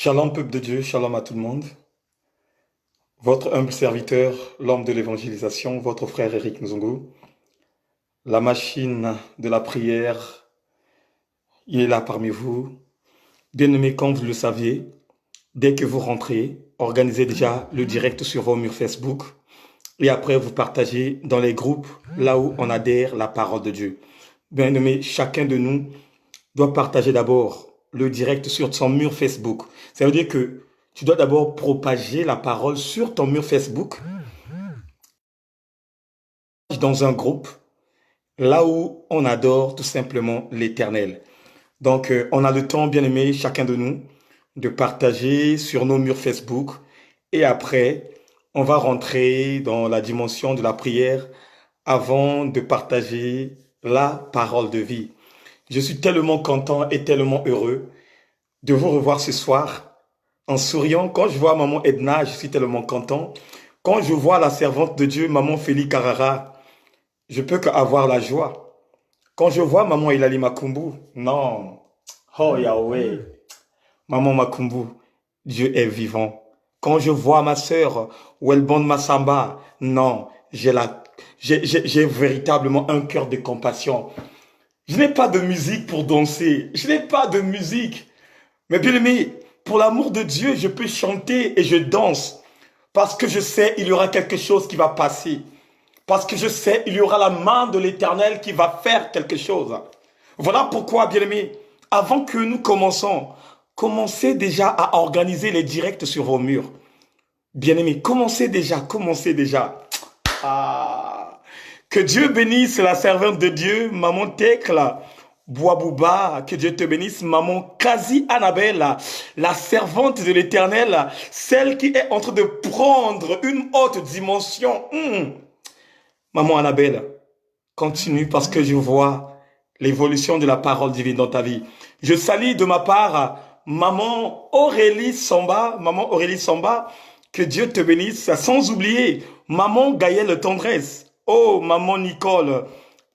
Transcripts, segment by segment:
Shalom, peuple de Dieu, shalom à tout le monde. Votre humble serviteur, l'homme de l'évangélisation, votre frère Eric Nzungu, la machine de la prière, il est là parmi vous. Bien-aimés, comme vous le saviez, dès que vous rentrez, organisez déjà le direct sur vos murs Facebook et après vous partagez dans les groupes là où on adhère la parole de Dieu. Bien-aimés, chacun de nous doit partager d'abord le direct sur son mur Facebook. Ça veut dire que tu dois d'abord propager la parole sur ton mur Facebook, dans un groupe, là où on adore tout simplement l'Éternel. Donc, on a le temps, bien aimé, chacun de nous, de partager sur nos murs Facebook. Et après, on va rentrer dans la dimension de la prière avant de partager la parole de vie. Je suis tellement content et tellement heureux de vous revoir ce soir en souriant. Quand je vois maman Edna, je suis tellement content. Quand je vois la servante de Dieu, maman Félix Carrara, je peux qu'avoir la joie. Quand je vois maman Ilali Makumbu, non. Oh Yahweh, maman Makumbu, Dieu est vivant. Quand je vois ma sœur Welbon Massamba, non, j'ai véritablement un cœur de compassion. Je n'ai pas de musique pour danser. Je n'ai pas de musique. Mais bien aimé, pour l'amour de Dieu, je peux chanter et je danse. Parce que je sais, il y aura quelque chose qui va passer. Parce que je sais, il y aura la main de l'Éternel qui va faire quelque chose. Voilà pourquoi, bien aimé, avant que nous commençons, commencez déjà à organiser les directs sur vos murs. Bien aimé, commencez déjà, commencez déjà. Ah, que Dieu bénisse la servante de Dieu, maman Tekla. Boabouba, que Dieu te bénisse, maman Kazi Annabelle, la servante de l'Éternel, celle qui est en train de prendre une haute dimension. Maman Annabelle, continue parce que je vois l'évolution de la parole divine dans ta vie. Je salue de ma part maman Aurélie Samba, que Dieu te bénisse, sans oublier maman Gaëlle Tendresse. Oh, maman Nicole,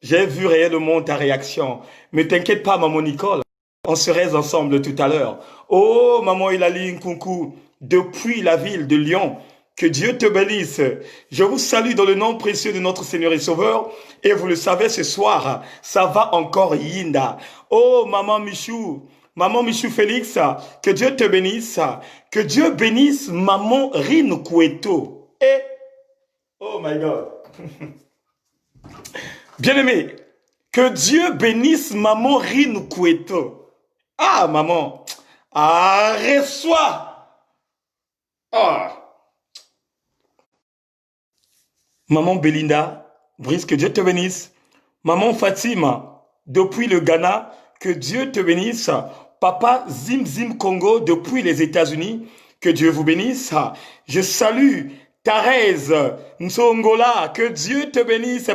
j'ai vu réellement ta réaction. Mais t'inquiète pas, maman Nicole, on serait ensemble tout à l'heure. Oh, maman Hilali Nkunku, depuis la ville de Lyon, que Dieu te bénisse. Je vous salue dans le nom précieux de notre Seigneur et Sauveur. Et vous le savez, ce soir, ça va encore Yinda. Oh, maman Michou Félix, que Dieu te bénisse. Que Dieu bénisse maman Rine Koueto. Et, oh my God. Bien-aimé, que Dieu bénisse maman Rine Koueto. Ah, maman. Ah, reçois. Ah. Maman Belinda, Brice, que Dieu te bénisse. Maman Fatima, depuis le Ghana, que Dieu te bénisse. Papa Zim Zim Congo, depuis les États-Unis, que Dieu vous bénisse. Je salue Thérèse Nsongola, que Dieu te bénisse.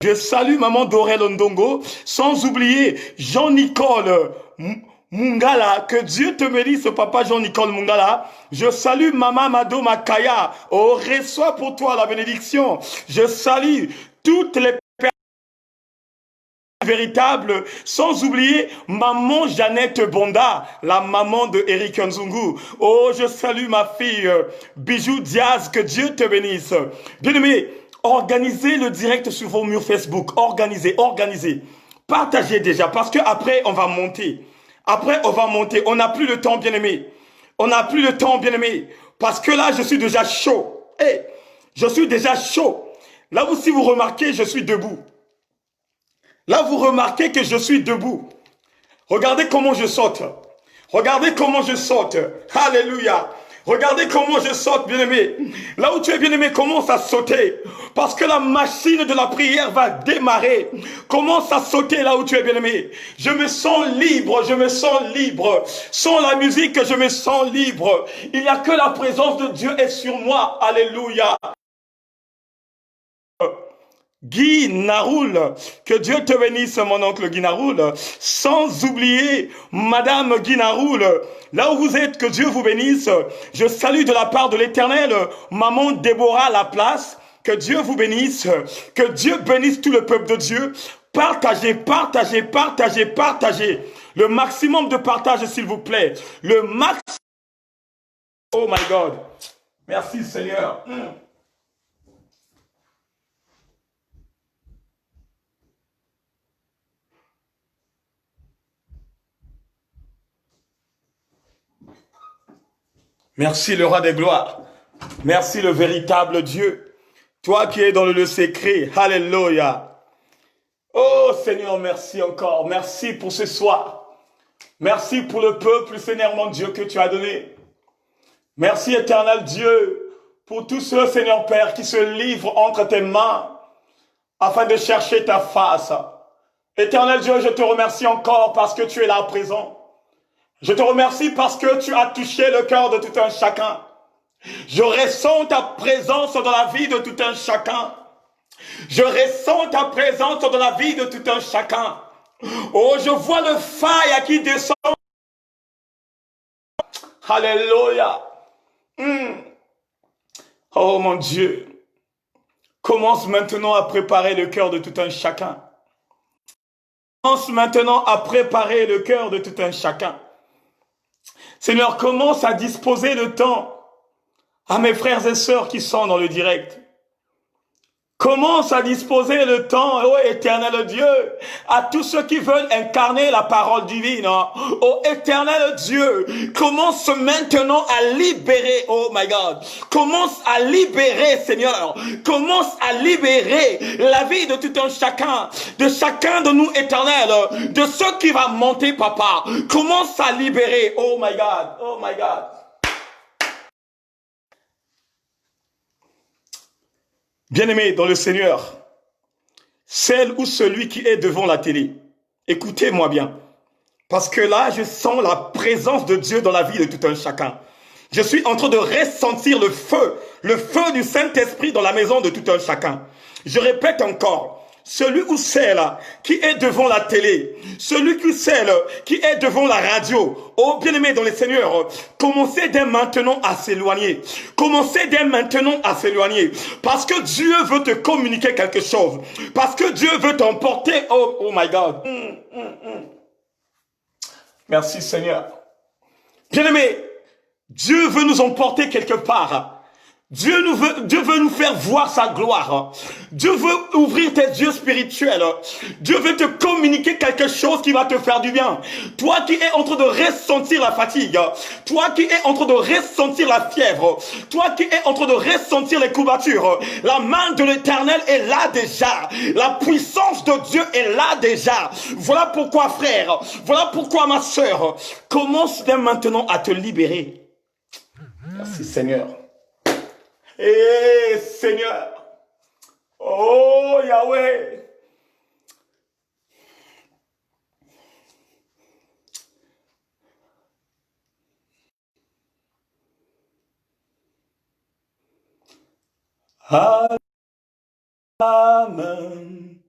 Je salue maman Dorel Ondongo, sans oublier Jean-Nicole Mungala, que Dieu te bénisse, papa Jean-Nicole Mungala. Je salue maman Mado Makaya, oh, reçois pour toi la bénédiction. Je salue toutes les personnes véritables, sans oublier maman Jeannette Bonda, la maman de Eric Nzungu. Oh, je salue ma fille Bijou Diaz, que Dieu te bénisse. Bien-aimé, organisez le direct sur vos murs Facebook. Organisez. Partagez déjà, parce que après on va monter. On n'a plus le temps, bien-aimé. Parce que là, je suis déjà chaud. Je suis déjà chaud. Là où, si vous remarquez, je suis debout. Là, vous remarquez que je suis debout. Regardez comment je saute. Alléluia. Regardez comment je saute, bien-aimé. Là où tu es, bien-aimé, commence à sauter. Parce que la machine de la prière va démarrer. Commence à sauter là où tu es, bien-aimé. Je me sens libre. Sans la musique, je me sens libre. Il n'y a que la présence de Dieu est sur moi. Alléluia. Guy Naroul, que Dieu te bénisse, mon oncle Guy Naroul, sans oublier Madame Guy Naroul, là où vous êtes, que Dieu vous bénisse. Je salue de la part de l'Éternel, maman Déborah Laplace, que Dieu vous bénisse, que Dieu bénisse tout le peuple de Dieu. Partagez. Le maximum de partage, s'il vous plaît. Le max. Oh my God. Merci Seigneur. Merci le roi des gloires. Merci le véritable Dieu. Toi qui es dans le lieu secret. Alléluia. Oh Seigneur, merci encore. Merci pour ce soir. Merci pour le peuple, Seigneur mon Dieu, que tu as donné. Merci éternel Dieu pour tous ceux, Seigneur Père, qui se livrent entre tes mains afin de chercher ta face. Éternel Dieu, je te remercie encore parce que tu es là présent. Je te remercie parce que tu as touché le cœur de tout un chacun. Je ressens ta présence dans la vie de tout un chacun. Je ressens ta présence dans la vie de tout un chacun. Oh, je vois le feu qui descend. Alléluia. Oh mon Dieu. Commence maintenant à préparer le cœur de tout un chacun. Commence maintenant à préparer le cœur de tout un chacun. Seigneur, commence à disposer le temps à mes frères et sœurs qui sont dans le direct. Commence à disposer le temps, oh éternel Dieu, à tous ceux qui veulent incarner la parole divine. Oh éternel Dieu, commence maintenant à libérer, oh my God, commence à libérer Seigneur, commence à libérer la vie de tout un chacun, de chacun de nous éternel, de ceux qui va monter papa, commence à libérer, oh my God, oh my God. Bien-aimé dans le Seigneur, celle ou celui qui est devant la télé, écoutez-moi bien, parce que là, je sens la présence de Dieu dans la vie de tout un chacun. Je suis en train de ressentir le feu du Saint-Esprit dans la maison de tout un chacun. Je répète encore, celui ou celle qui est devant la télé, celui ou celle qui est devant la radio, oh bien-aimé dans le Seigneur, commencez dès maintenant à s'éloigner. Commencez dès maintenant à s'éloigner. Parce que Dieu veut te communiquer quelque chose. Parce que Dieu veut t'emporter. Oh my God. Merci Seigneur. Bien-aimé, Dieu veut nous emporter quelque part. Dieu veut nous faire voir sa gloire. Dieu veut ouvrir tes yeux spirituels. Dieu veut te communiquer quelque chose qui va te faire du bien. Toi qui es en train de ressentir la fatigue, toi qui es en train de ressentir la fièvre, toi qui es en train de ressentir les courbatures, la main de l'Éternel est là déjà. La puissance de Dieu est là déjà. Voilà pourquoi frère, voilà pourquoi ma sœur, commence dès maintenant à te libérer. Merci Seigneur. Eh Seigneur, oh Yahweh, Amen,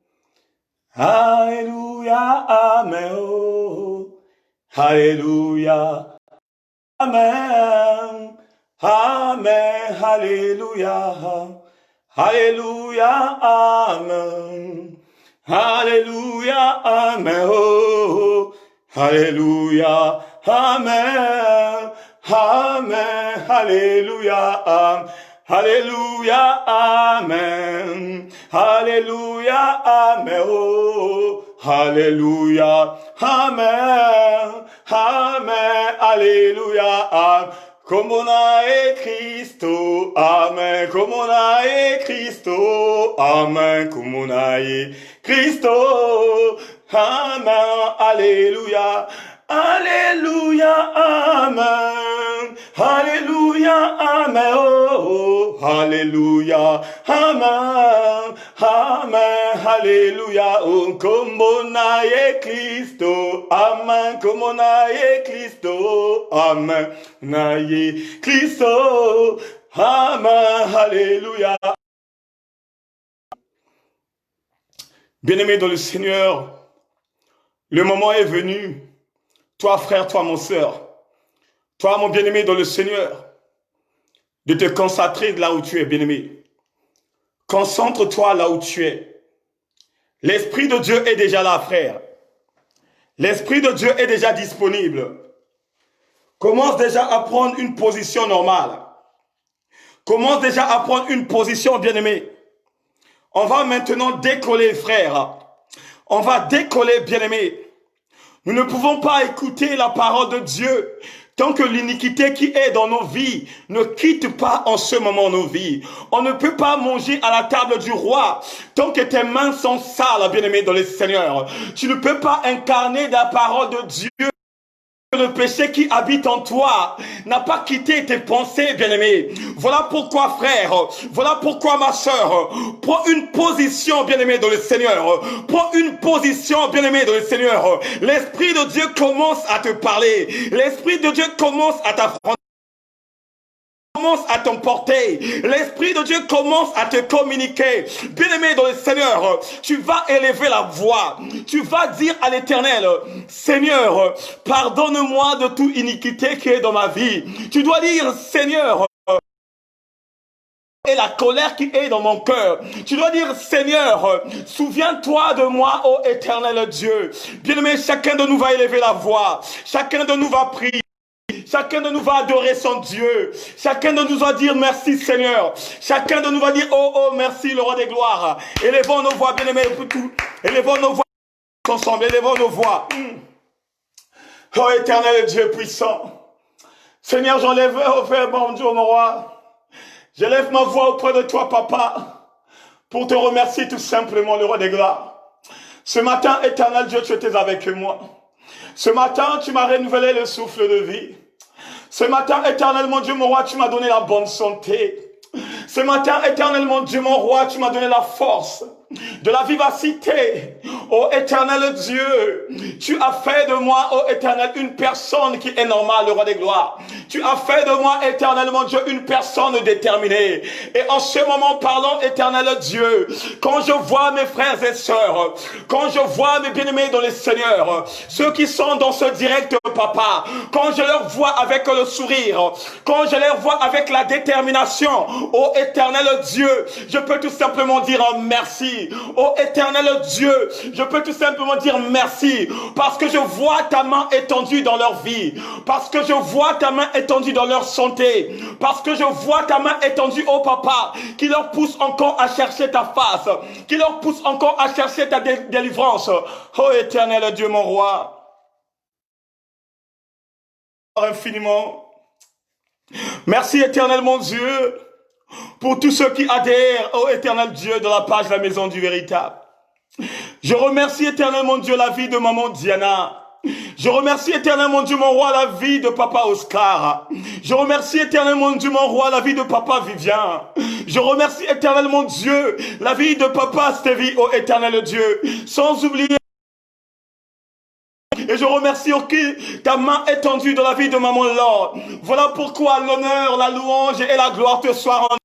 Alléluia, Amen, oh, Alléluia, Amen. Amen, Alléluia, Alléluia, Amen, Alléluia, Amen, oh, Alléluia, Amen, Amen, Alléluia, Amen, Alléluia, Amen, Alléluia, Amen, oh, Alléluia, Amen, Amen, Alléluia, Amen. Comme on a écrit Christo, Amen, comme on a écrit Christo, Amen, comme on a écrit Christo, Amen, Alléluia, Alléluia, Amen, Alléluia, Amen, oh, Alléluia, Amen, Amen, Alléluia, oh, comme on a écrit Christo, Amen, comme on a écrit Christo, Amen, on a écrit Christo, Amen, Alléluia. Bien-aimé dans le Seigneur, le moment est venu. Toi, frère, toi, mon sœur, toi, mon bien-aimé dans le Seigneur, de te concentrer là où tu es, bien-aimé. Concentre-toi là où tu es. L'Esprit de Dieu est déjà là, frère. L'Esprit de Dieu est déjà disponible. Commence déjà à prendre une position normale. Commence déjà à prendre une position, bien-aimé. On va maintenant décoller, frère. On va décoller, bien-aimé. Nous ne pouvons pas écouter la parole de Dieu tant que l'iniquité qui est dans nos vies ne quitte pas en ce moment nos vies. On ne peut pas manger à la table du roi tant que tes mains sont sales, bien-aimé dans le Seigneur. Tu ne peux pas incarner la parole de Dieu. Le péché qui habite en toi n'a pas quitté tes pensées, bien-aimé. Voilà pourquoi, frère, voilà pourquoi, ma sœur, prends une position, bien-aimé, dans le Seigneur. Prends une position, bien-aimé, dans le Seigneur. L'Esprit de Dieu commence à te parler. L'Esprit de Dieu commence à t'affronter. Commence à t'emporter. L'Esprit de Dieu commence à te communiquer. Bien-aimé dans le Seigneur, tu vas élever la voix. Tu vas dire à l'Éternel, Seigneur, pardonne-moi de toute iniquité qui est dans ma vie. Tu dois dire, Seigneur, et la colère qui est dans mon cœur. Tu dois dire, Seigneur, souviens-toi de moi, ô Éternel Dieu. Bien-aimé, chacun de nous va élever la voix. Chacun de nous va prier. Chacun de nous va adorer son Dieu. Chacun de nous va dire merci Seigneur. Chacun de nous va dire oh merci le roi des gloires. Élevons nos voix bien-aimés pour tout. Élevons nos voix ensemble. Élevons nos voix. Oh éternel Dieu puissant. Seigneur, j'enlève, oh Père, bon Dieu, mon roi. J'élève ma voix auprès de toi, papa, pour te remercier tout simplement, le roi des gloires. Ce matin, éternel Dieu, tu étais avec moi. Ce matin, tu m'as renouvelé le souffle de vie. Ce matin, éternel mon Dieu, mon roi, tu m'as donné la bonne santé. Ce matin, éternel mon Dieu, mon roi, tu m'as donné la force de la vivacité. Oh éternel Dieu, tu as fait de moi, oh éternel, une personne qui est normale, le roi des gloires. Tu as fait de moi, éternel mon Dieu, une personne déterminée. Et en ce moment, parlons, éternel Dieu, quand je vois mes frères et sœurs, quand je vois mes bien-aimés dans le Seigneur, ceux qui sont dans ce direct, papa, quand je leur vois avec le sourire, quand je les vois avec la détermination, oh éternel Dieu, je peux tout simplement dire merci. Oh éternel Dieu, je peux tout simplement dire merci parce que je vois ta main étendue dans leur vie, parce que je vois ta main étendue dans leur santé, parce que je vois ta main étendue, oh papa, qui leur pousse encore à chercher ta face, qui leur pousse encore à chercher ta délivrance. Oh éternel Dieu mon roi, infiniment. Merci éternel mon Dieu pour tous ceux qui adhèrent au éternel Dieu de la page La Maison du Véritable. Je remercie éternel mon Dieu la vie de maman Diana. Je remercie éternel mon Dieu mon roi la vie de papa Oscar. Je remercie éternel mon Dieu mon roi la vie de papa Vivien. Je remercie éternel mon Dieu la vie de papa Stevie, ô éternel Dieu. Sans oublier et je remercie aussi ta main étendue dans la vie de maman Laure. Voilà pourquoi l'honneur, la louange et la gloire te soient rendues.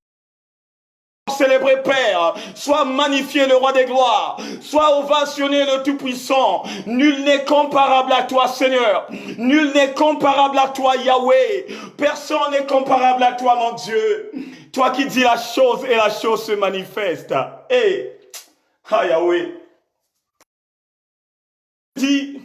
Célébré Père, sois magnifié le roi des gloires, sois ovationné le Tout-Puissant. Nul n'est comparable à toi Seigneur, nul n'est comparable à toi Yahweh, personne n'est comparable à toi mon Dieu. Toi qui dis la chose et la chose se manifeste. Eh, Yahweh, dis.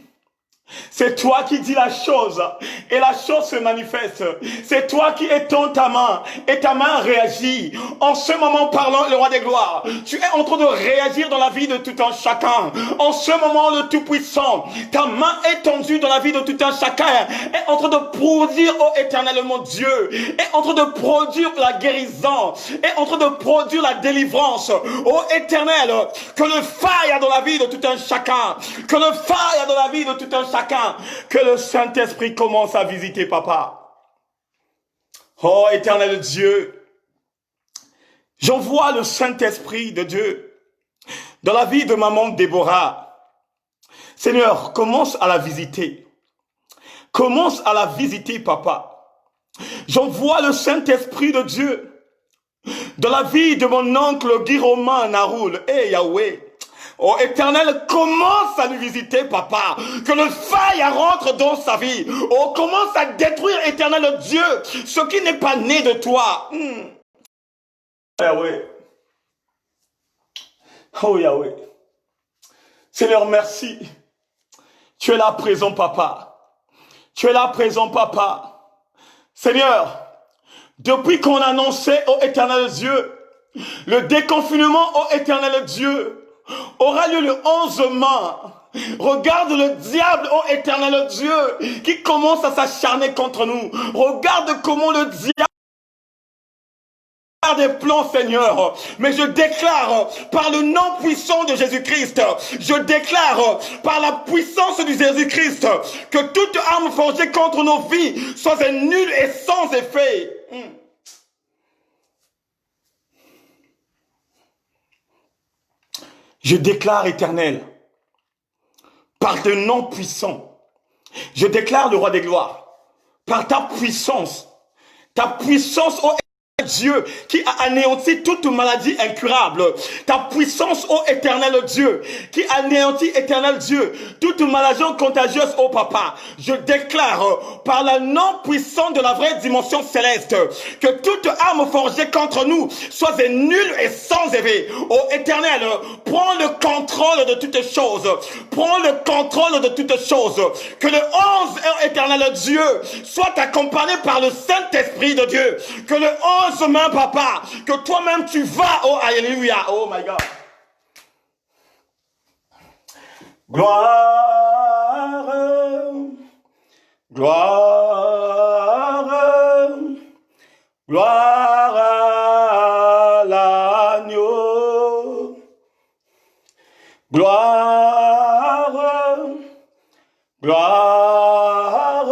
C'est toi qui dis la chose et la chose se manifeste. C'est toi qui étends ta main et ta main réagit. En ce moment parlant, le roi des gloires, tu es en train de réagir dans la vie de tout un chacun. En ce moment, le Tout-Puissant, ta main étendue dans la vie de tout un chacun est en train de produire, oh éternel mon Dieu, est en train de produire la guérison, est en train de produire la délivrance. Oh éternel, que le feu dans la vie de tout un chacun, que le feu dans la vie de tout un chacun, que le Saint-Esprit commence à visiter, papa. Oh, éternel Dieu, j'envoie le Saint-Esprit de Dieu dans la vie de maman Déborah. Seigneur, commence à la visiter. Commence à la visiter, papa. J'envoie le Saint-Esprit de Dieu dans la vie de mon oncle Guy Romain Naroul. Eh, Yahweh. Oh éternel, commence à nous visiter, papa. Que le feu rentre dans sa vie. Oh, commence à détruire, éternel Dieu, ce qui n'est pas né de toi. Yahweh. Oh Yahweh. Seigneur, merci. Tu es là présent, papa. Tu es là présent, papa. Seigneur, depuis qu'on annonçait au éternel Dieu, le déconfinement au éternel Dieu aura lieu le 11 mai. Regarde le diable, ô éternel Dieu, qui commence à s'acharner contre nous. Regarde comment le diable a des plans, Seigneur. Mais je déclare par le nom puissant de Jésus-Christ, je déclare par la puissance de Jésus-Christ que toute arme forgée contre nos vies soit nulle et sans effet. Je déclare, éternel, par le nom puissant, je déclare le roi des gloires, par ta puissance, ô Dieu qui a anéanti toute maladie incurable, ta puissance, ô éternel Dieu, qui anéantit, éternel Dieu, toute maladie contagieuse, ô papa, je déclare par le nom puissant de la vraie dimension céleste, que toute arme forgée contre nous soit nulle et sans effet. Ô éternel, prends le contrôle de toutes choses, prends le contrôle de toutes choses, que le 11, éternel Dieu, soit accompagné par le Saint-Esprit de Dieu, que le 11 main, papa, que toi-même tu vas, oh alléluia, oh my God. Gloire, gloire, gloire à l'agneau. Gloire, gloire,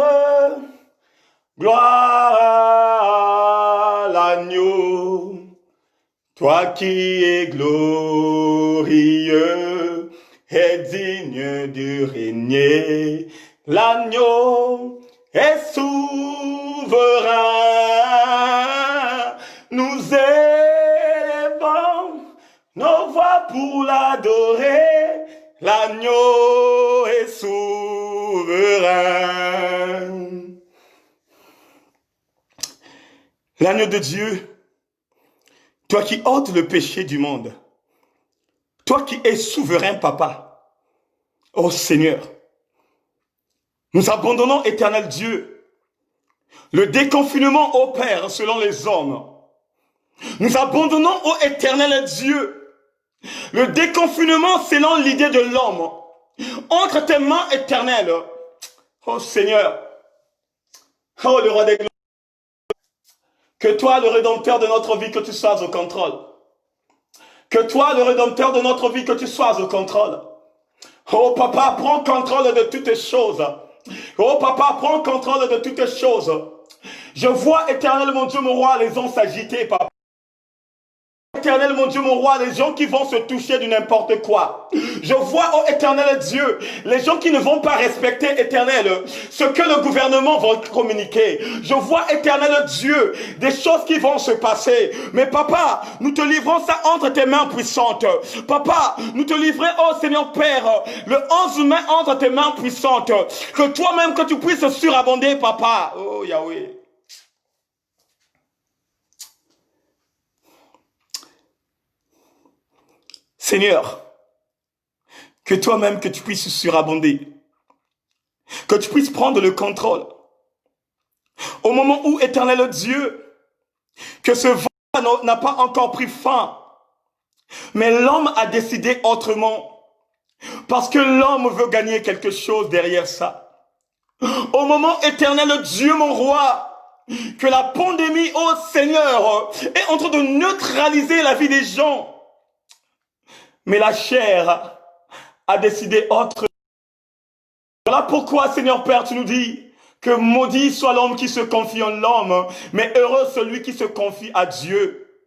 gloire à l'agneau. Toi qui es glorieux et digne de régner, l'agneau est souverain. Nous élevons nos voix pour l'adorer, l'agneau est souverain. L'agneau de Dieu, toi qui ôtes le péché du monde, toi qui es souverain, papa, ô Seigneur, nous abandonnons, éternel Dieu, le déconfinement au Père selon les hommes. Nous abandonnons, ô éternel Dieu, le déconfinement selon l'idée de l'homme. Entre tes mains éternelles, ô Seigneur, ô le roi des gloires, que toi, le Rédempteur de notre vie, que tu sois au contrôle. Que toi, le Rédempteur de notre vie, que tu sois au contrôle. Oh papa, prends contrôle de toutes choses. Oh papa, prends contrôle de toutes choses. Je vois, éternel mon Dieu, mon roi, les gens s'agiter, papa. Éternel mon Dieu, mon roi, les gens qui vont se toucher de n'importe quoi. Je vois, oh éternel Dieu, les gens qui ne vont pas respecter, éternel, ce que le gouvernement va communiquer. Je vois, éternel Dieu, des choses qui vont se passer. Mais papa, nous te livrons ça entre tes mains puissantes. Papa, nous te livrons, oh Seigneur Père, le 11 mai entre tes mains puissantes. Que toi-même, que tu puisses surabonder, papa. Oh Yahweh. Seigneur, que toi-même, que tu puisses surabonder, que tu puisses prendre le contrôle. Au moment où, éternel Dieu, que ce vent n'a pas encore pris fin, mais l'homme a décidé autrement, parce que l'homme veut gagner quelque chose derrière ça. Au moment, éternel Dieu, mon roi, que la pandémie, oh Seigneur, est en train de neutraliser la vie des gens, mais la chair a décidé autre. Voilà pourquoi, Seigneur Père, tu nous dis que maudit soit l'homme qui se confie en l'homme, mais heureux celui qui se confie à Dieu.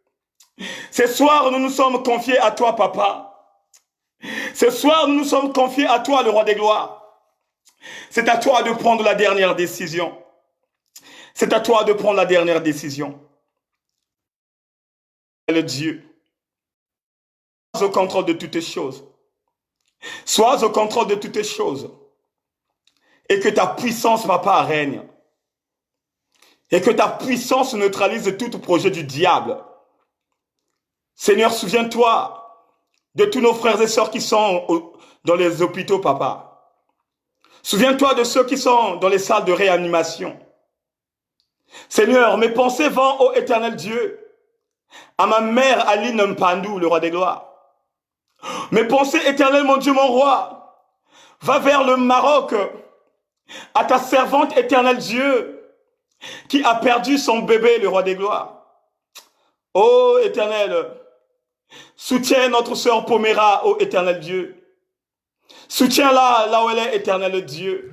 Ce soir, nous nous sommes confiés à toi, papa. Ce soir, nous nous sommes confiés à toi, le roi des gloires. C'est à toi de prendre la dernière décision. C'est à toi de prendre la dernière décision. Le Dieu. Sois au contrôle de toutes choses. Sois au contrôle de toutes choses. Et que ta puissance, papa, règne. Et que ta puissance neutralise tout projet du diable. Seigneur, souviens-toi de tous nos frères et sœurs qui sont dans les hôpitaux, papa. Souviens-toi de ceux qui sont dans les salles de réanimation. Seigneur, mes pensées vont, ô éternel Dieu, à ma mère Aline Mpandou, le roi des gloires. Mes pensées, éternel mon Dieu, mon roi, va vers le Maroc, à ta servante, éternel Dieu, qui a perdu son bébé, le roi des gloires. Ô éternel, soutiens notre sœur Pomera, ô éternel Dieu. Soutiens-la là où elle est, éternel Dieu.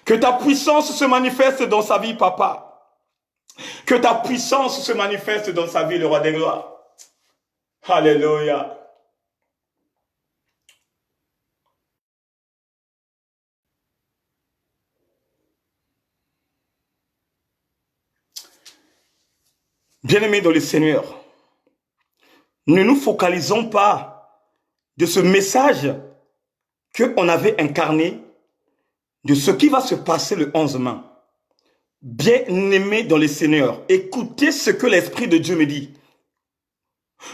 Que ta puissance se manifeste dans sa vie, papa. Que ta puissance se manifeste dans sa vie, le roi des gloires. Alléluia. Bien-aimés dans le Seigneur, ne nous focalisons pas de ce message qu'on avait incarné, de ce qui va se passer le 11 mai. Bien-aimés dans le Seigneur, écoutez ce que l'Esprit de Dieu me dit.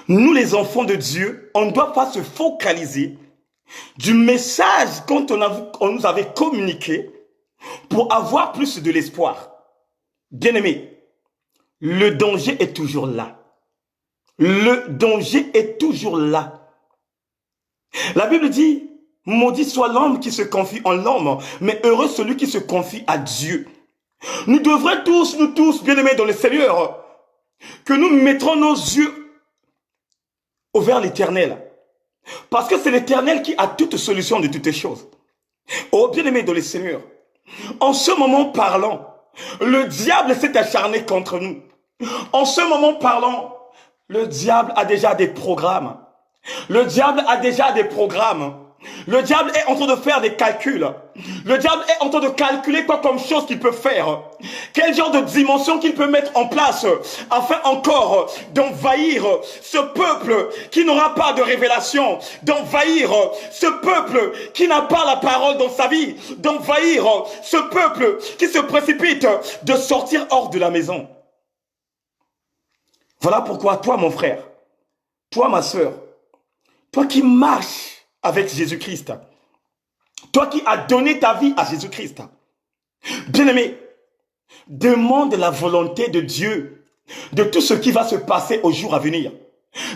Nous les enfants de Dieu, on ne doit pas se focaliser du message qu'on nous avait communiqué pour avoir plus de l'espoir. Bien-aimés, le danger est toujours là. Le danger est toujours là. La Bible dit, maudit soit l'homme qui se confie en l'homme, mais heureux celui qui se confie à Dieu. Nous devrions tous, nous tous, bien-aimés dans le Seigneur, que nous mettrons nos yeux vers l'Éternel. Parce que c'est l'Éternel qui a toute solution de toutes les choses. Oh, bien-aimés dans le Seigneur, en ce moment parlant, le diable s'est acharné contre nous. En ce moment parlant, le diable a déjà des programmes. Le diable a déjà des programmes. Le diable est en train de faire des calculs. Le diable est en train de calculer quoi comme chose qu'il peut faire. Quel genre de dimension qu'il peut mettre en place afin encore d'envahir ce peuple qui n'aura pas de révélation, d'envahir ce peuple qui n'a pas la parole dans sa vie, d'envahir ce peuple qui se précipite de sortir hors de la maison. Voilà pourquoi toi, mon frère, toi, ma sœur, toi qui marches avec Jésus-Christ, toi qui as donné ta vie à Jésus-Christ, bien-aimé, demande la volonté de Dieu de tout ce qui va se passer au jour à venir.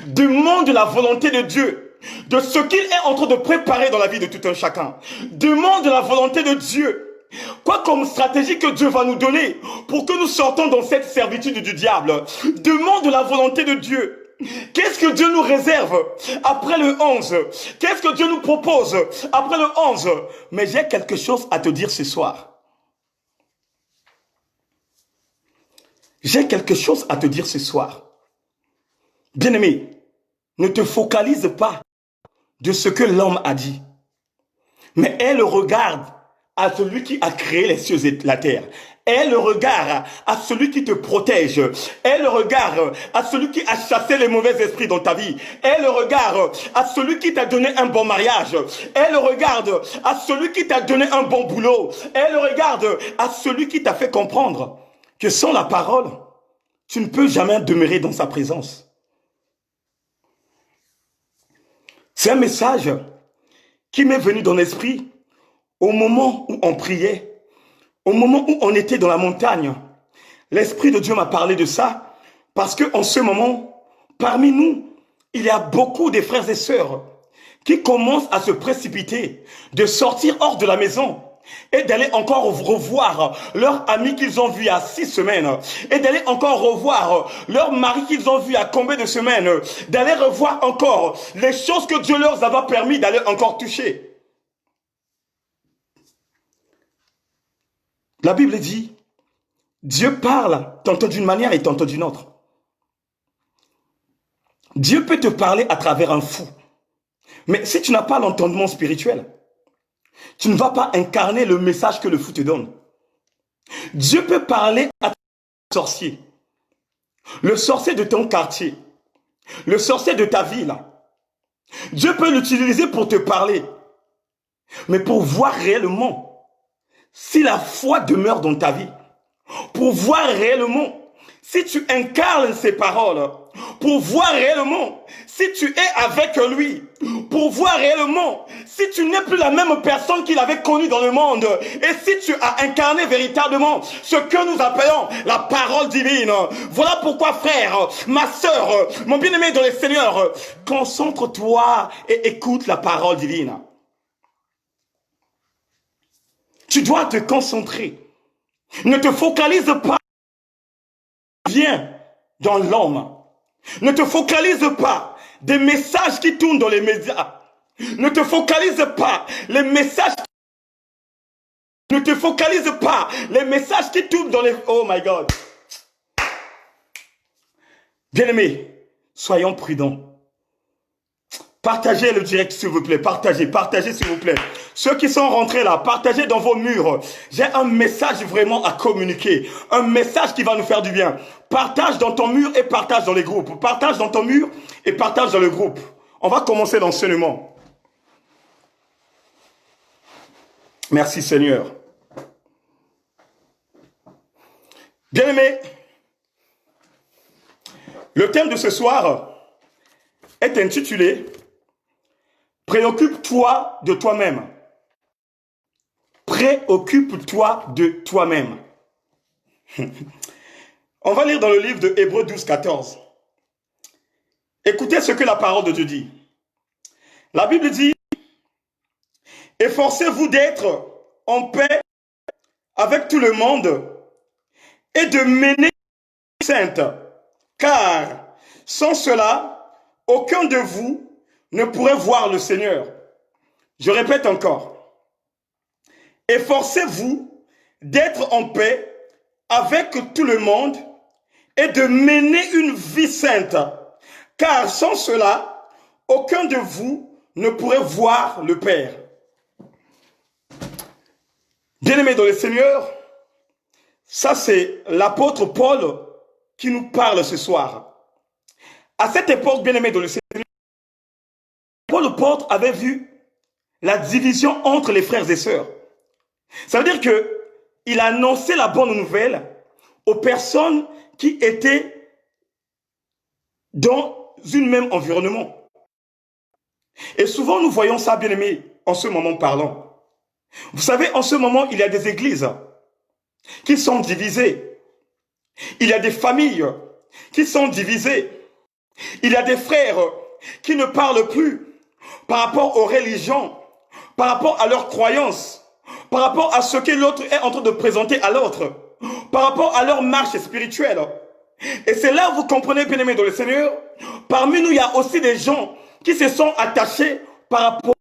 Demande la volonté de Dieu de ce qu'il est en train de préparer dans la vie de tout un chacun. Demande la volonté de Dieu. Quoi comme stratégie que Dieu va nous donner pour que nous sortons dans cette servitude du diable. Demande la volonté de Dieu. Qu'est-ce que Dieu nous réserve après le 11? Qu'est-ce que Dieu nous propose après le 11? Mais j'ai quelque chose à te dire ce soir. J'ai quelque chose à te dire ce soir. Bien-aimé, ne te focalise pas de ce que l'homme a dit. Mais aie le regard à celui qui a créé les cieux et la terre. Aie le regard à celui qui te protège. Aie le regard à celui qui a chassé les mauvais esprits dans ta vie. Aie le regard à celui qui t'a donné un bon mariage. Aie le regard à celui qui t'a donné un bon boulot. Aie le regard à celui qui t'a fait comprendre que sans la parole, tu ne peux jamais demeurer dans sa présence. C'est un message qui m'est venu dans l'esprit au moment où on priait. Au moment où on était dans la montagne, l'Esprit de Dieu m'a parlé de ça parce qu'en ce moment, parmi nous, il y a beaucoup de frères et sœurs qui commencent à se précipiter, de sortir hors de la maison et d'aller encore revoir leurs amis qu'ils ont vus il y a 6 semaines et d'aller encore revoir leur mari qu'ils ont vu il y a combien de semaines, d'aller revoir encore les choses que Dieu leur avait permis d'aller encore toucher. La Bible dit, Dieu parle tantôt d'une manière et tantôt d'une autre. Dieu peut te parler à travers un fou. Mais si tu n'as pas l'entendement spirituel, tu ne vas pas incarner le message que le fou te donne. Dieu peut parler à travers un sorcier. Le sorcier de ton quartier. Le sorcier de ta ville. Dieu peut l'utiliser pour te parler. Mais pour voir réellement si la foi demeure dans ta vie, pour voir réellement si tu incarnes ses paroles, pour voir réellement si tu es avec lui, pour voir réellement si tu n'es plus la même personne qu'il avait connue dans le monde, et si tu as incarné véritablement ce que nous appelons la parole divine, voilà pourquoi, frère, ma sœur, mon bien-aimé dans le Seigneur, concentre-toi et écoute la parole divine. Tu dois te concentrer. Ne te focalise pas bien dans l'homme. Ne te focalise pas des messages qui tournent dans les médias. Ne te focalise pas les messages. Ne te focalise pas les messages qui tournent dans les... Oh my God. Bien-aimés, soyons prudents. Partagez le direct, s'il vous plaît. Partagez, s'il vous plaît. Ceux qui sont rentrés là, partagez dans vos murs. J'ai un message vraiment à communiquer. Un message qui va nous faire du bien. Partage dans ton mur et partage dans les groupes. Partage dans ton mur et partage dans le groupe. On va commencer l'enseignement. Merci Seigneur. Bien-aimés, le thème de ce soir est intitulé « Préoccupe-toi de toi-même ». Préoccupe-toi de toi-même. On va lire dans le livre de Hébreux 12, 14. Écoutez ce que la parole de Dieu dit. La Bible dit « Efforcez-vous d'être en paix avec tout le monde et de mener une sainte, car sans cela, aucun de vous ne pourrait voir le Seigneur. » Je répète encore. Efforcez-vous d'être en paix avec tout le monde et de mener une vie sainte, car sans cela, aucun de vous ne pourrait voir le Père. Bien-aimés dans le Seigneur, ça c'est l'apôtre Paul qui nous parle ce soir. À cette époque, bien-aimés dans le Seigneur, Paul l'apôtre avait vu la division entre les frères et sœurs. Ça veut dire qu'il a annoncé la bonne nouvelle aux personnes qui étaient dans un même environnement. Et souvent, nous voyons ça, bien-aimés, en ce moment parlant. Vous savez, en ce moment, il y a des églises qui sont divisées. Il y a des familles qui sont divisées. Il y a des frères qui ne parlent plus par rapport aux religions, par rapport à leurs croyances, par rapport à ce que l'autre est en train de présenter à l'autre, par rapport à leur marche spirituelle. Et c'est là où vous comprenez, bien-aimés dans le Seigneur, parmi nous, il y a aussi des gens qui se sont attachés par rapport...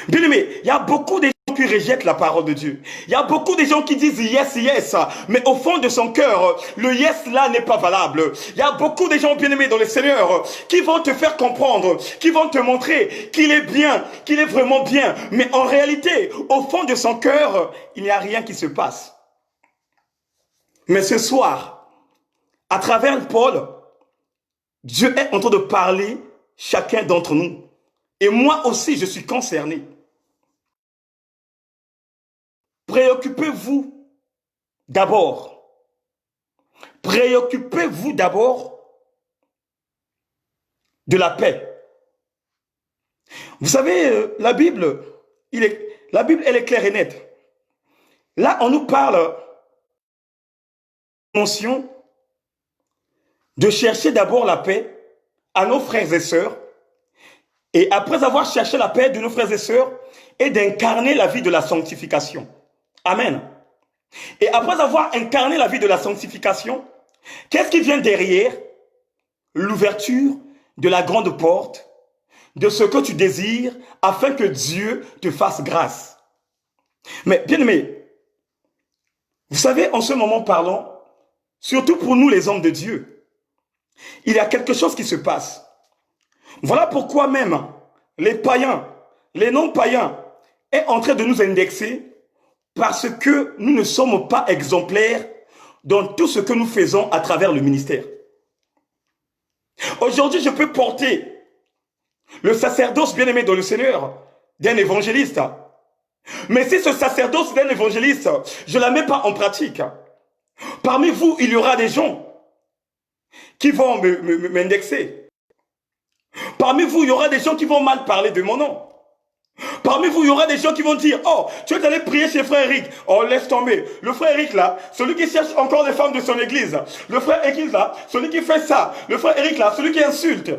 Bien-aimés, il y a beaucoup de gens qui rejettent la parole de Dieu. Il y a beaucoup de gens qui disent yes, yes, mais au fond de son cœur, le yes là n'est pas valable. Il y a beaucoup de gens bien-aimés dans le Seigneur qui vont te faire comprendre, qui vont te montrer qu'il est bien, qu'il est vraiment bien, mais en réalité, au fond de son cœur, il n'y a rien qui se passe. Mais ce soir, à travers Paul, Dieu est en train de parler chacun d'entre nous. Et moi aussi, je suis concerné. Préoccupez-vous d'abord. Préoccupez-vous d'abord de la paix. Vous savez, la Bible, elle est claire et nette. Là, on nous parle mention de chercher d'abord la paix à nos frères et sœurs. Et après avoir cherché la paix de nos frères et sœurs, et d'incarner la vie de la sanctification. Amen. Et après avoir incarné la vie de la sanctification, qu'est-ce qui vient derrière? L'ouverture de la grande porte, de ce que tu désires, afin que Dieu te fasse grâce. Mais bien aimé, vous savez, en ce moment parlant, surtout pour nous les hommes de Dieu, il y a quelque chose qui se passe. Voilà pourquoi même les païens, les non-païens, est en train de nous indexer parce que nous ne sommes pas exemplaires dans tout ce que nous faisons à travers le ministère. Aujourd'hui, je peux porter le sacerdoce bien-aimé dans le Seigneur d'un évangéliste. Mais si ce sacerdoce d'un évangéliste, je ne la mets pas en pratique, parmi vous, il y aura des gens qui vont m'indexer. Parmi vous, il y aura des gens qui vont mal parler de mon nom. Parmi vous, il y aura des gens qui vont dire, oh, tu es allé prier chez frère Eric. Oh, laisse tomber. Le frère Eric là, celui qui cherche encore des femmes de son église. Le frère Eric là, celui qui fait ça. Le frère Eric là, celui qui insulte.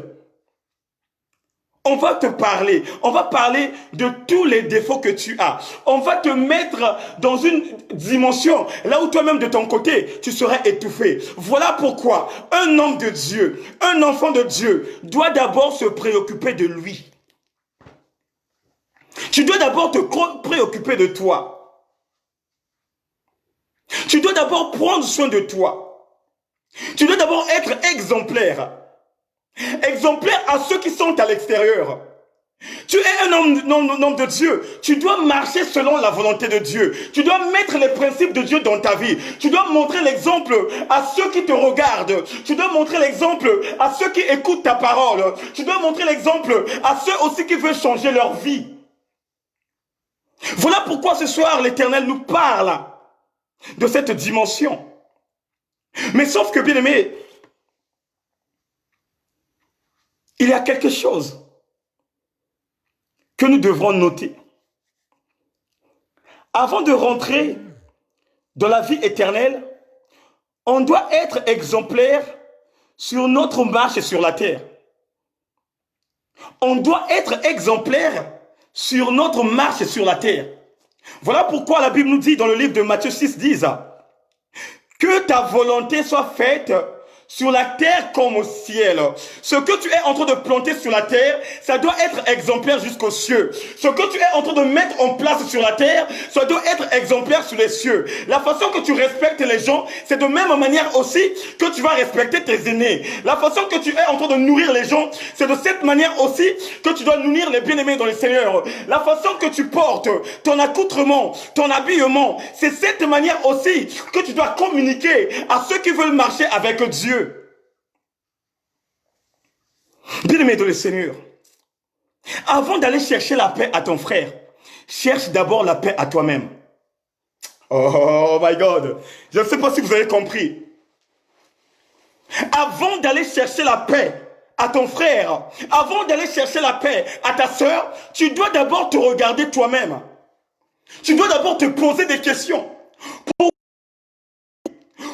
On va te parler, on va parler de tous les défauts que tu as. On va te mettre dans une dimension, là où toi-même de ton côté, tu serais étouffé. Voilà pourquoi un homme de Dieu, un enfant de Dieu, doit d'abord se préoccuper de lui. Tu dois d'abord te préoccuper de toi. Tu dois d'abord prendre soin de toi. Tu dois d'abord être exemplaire. Exemplaire à ceux qui sont à l'extérieur. Tu es un homme de Dieu. Tu dois marcher selon la volonté de Dieu. Tu dois mettre les principes de Dieu dans ta vie. Tu dois montrer l'exemple à ceux qui te regardent. Tu dois montrer l'exemple à ceux qui écoutent ta parole. Tu dois montrer l'exemple à ceux aussi qui veulent changer leur vie. Voilà pourquoi ce soir l'Éternel nous parle de cette dimension. Mais sauf que, bien aimé, il y a quelque chose que nous devrons noter. Avant de rentrer dans la vie éternelle, on doit être exemplaire sur notre marche sur la terre. On doit être exemplaire sur notre marche sur la terre. Voilà pourquoi la Bible nous dit dans le livre de Matthieu 6, 10, que ta volonté soit faite sur la terre comme au ciel. Ce que tu es en train de planter sur la terre, ça doit être exemplaire jusqu'aux cieux. Ce que tu es en train de mettre en place sur la terre, ça doit être exemplaire sur les cieux. La façon que tu respectes les gens, c'est de même manière aussi que tu vas respecter tes aînés. La façon que tu es en train de nourrir les gens, c'est de cette manière aussi que tu dois nourrir les bien-aimés dans le Seigneur. La façon que tu portes, ton accoutrement, ton habillement, c'est cette manière aussi que tu dois communiquer à ceux qui veulent marcher avec Dieu. Bien-aimé dans le Seigneur, avant d'aller chercher la paix à ton frère, cherche d'abord la paix à toi-même. Oh my God, je ne sais pas si vous avez compris. Avant d'aller chercher la paix à ton frère, avant d'aller chercher la paix à ta sœur, tu dois d'abord te regarder toi-même. Tu dois d'abord te poser des questions.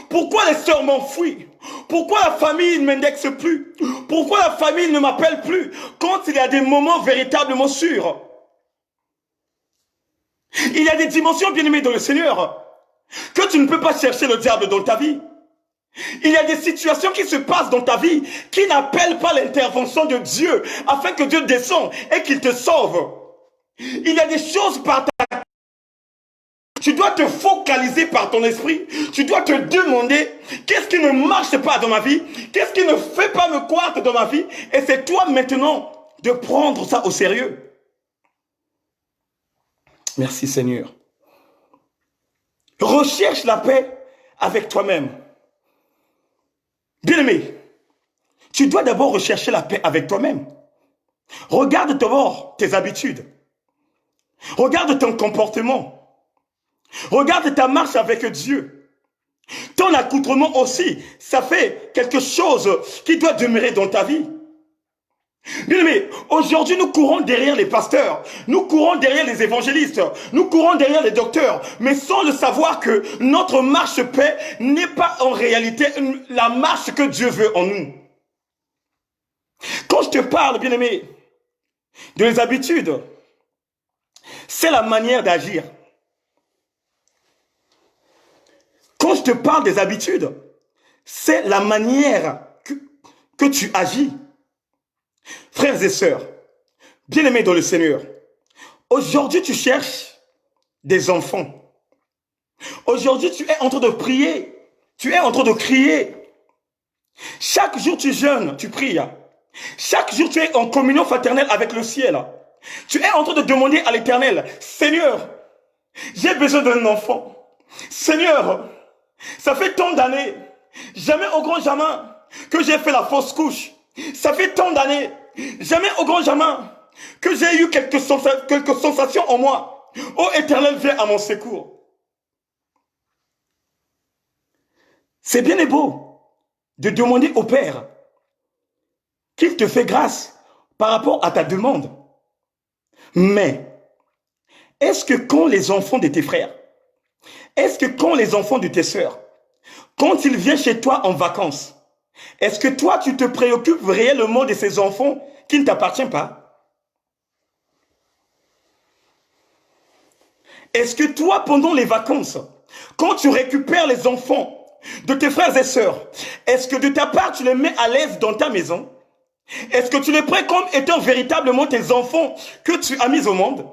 Pourquoi les sœurs m'enfuient? Pourquoi la famille ne m'indexe plus? Pourquoi la famille ne m'appelle plus quand il y a des moments véritablement sûrs? Il y a des dimensions bien-aimées dans le Seigneur que tu ne peux pas chercher le diable dans ta vie. Il y a des situations qui se passent dans ta vie qui n'appellent pas l'intervention de Dieu afin que Dieu descende et qu'il te sauve. Il y a des choses par ta... Tu dois te focaliser par ton esprit. Tu dois te demander qu'est-ce qui ne marche pas dans ma vie? Qu'est-ce qui ne fait pas me croître dans ma vie? Et c'est toi maintenant de prendre ça au sérieux. Merci Seigneur. Recherche la paix avec toi-même. Bien-aimé, tu dois d'abord rechercher la paix avec toi-même. Regarde d'abord tes habitudes. Regarde ton comportement. Regarde ta marche avec Dieu. Ton accoutrement aussi, ça fait quelque chose qui doit demeurer dans ta vie. Bien aimé, aujourd'hui nous courons derrière les pasteurs, nous courons derrière les évangélistes, nous courons derrière les docteurs, mais sans le savoir que notre marche paix n'est pas en réalité la marche que Dieu veut en nous. Quand je te parle, bien aimé, de les habitudes, c'est la manière d'agir. Quand je te parle des habitudes, c'est la manière que tu agis. Frères et sœurs, bien-aimés dans le Seigneur, aujourd'hui tu cherches des enfants. Aujourd'hui tu es en train de prier, tu es en train de crier. Chaque jour tu jeûnes, tu pries. Chaque jour tu es en communion fraternelle avec le ciel. Tu es en train de demander à l'Éternel, Seigneur, j'ai besoin d'un enfant. Seigneur, ça fait tant d'années, jamais au grand jamais que j'ai fait la fausse couche. Ça fait tant d'années, jamais au grand jamais que j'ai eu quelques sensations en moi. Oh Éternel, viens à mon secours. C'est bien et beau de demander au Père qu'il te fait grâce par rapport à ta demande. Mais, est-ce que quand les enfants de tes frères, est-ce que quand les enfants de tes sœurs, quand ils viennent chez toi en vacances, est-ce que toi, tu te préoccupes réellement de ces enfants qui ne t'appartiennent pas? Est-ce que toi, pendant les vacances, quand tu récupères les enfants de tes frères et sœurs, est-ce que de ta part, tu les mets à l'aise dans ta maison? Est-ce que tu les prends comme étant véritablement tes enfants que tu as mis au monde?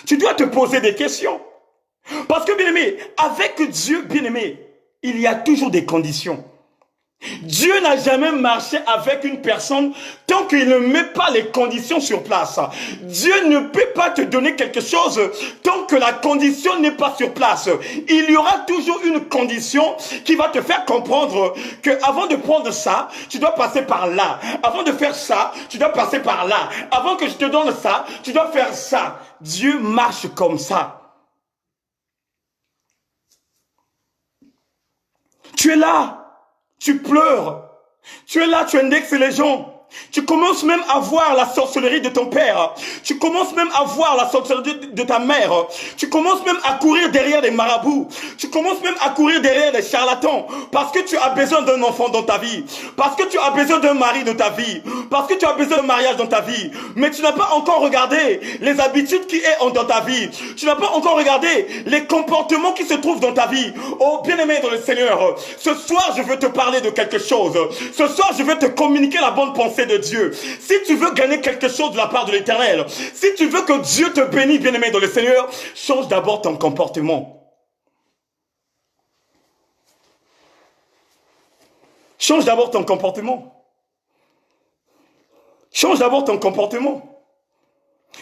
Tu dois te poser des questions. Parce que, bien-aimé, avec Dieu, bien-aimé, il y a toujours des conditions. Dieu n'a jamais marché avec une personne tant qu'il ne met pas les conditions sur place. Dieu ne peut pas te donner quelque chose tant que la condition n'est pas sur place. Il y aura toujours une condition qui va te faire comprendre que avant de prendre ça, tu dois passer par là. Avant de faire ça, tu dois passer par là. Avant que je te donne ça, tu dois faire ça. Dieu marche comme ça. Tu es là. Tu pleures, tu es là, tu indexes les gens. Tu commences même à voir la sorcellerie de ton père. Tu commences même à voir la sorcellerie de ta mère. Tu commences même à courir derrière des marabouts. Tu commences même à courir derrière des charlatans. Parce que tu as besoin d'un enfant dans ta vie. Parce que tu as besoin d'un mari dans ta vie. Parce que tu as besoin d'un mariage dans ta vie. Mais tu n'as pas encore regardé les habitudes qui sont dans ta vie. Tu n'as pas encore regardé les comportements qui se trouvent dans ta vie. Oh, bien-aimé dans le Seigneur, ce soir, je veux te parler de quelque chose. Ce soir, je veux te communiquer la bonne pensée de Dieu. Si tu veux gagner quelque chose de la part de l'Éternel, si tu veux que Dieu te bénisse, bien-aimé dans le Seigneur, change d'abord ton comportement. Change d'abord ton comportement. Change d'abord ton comportement.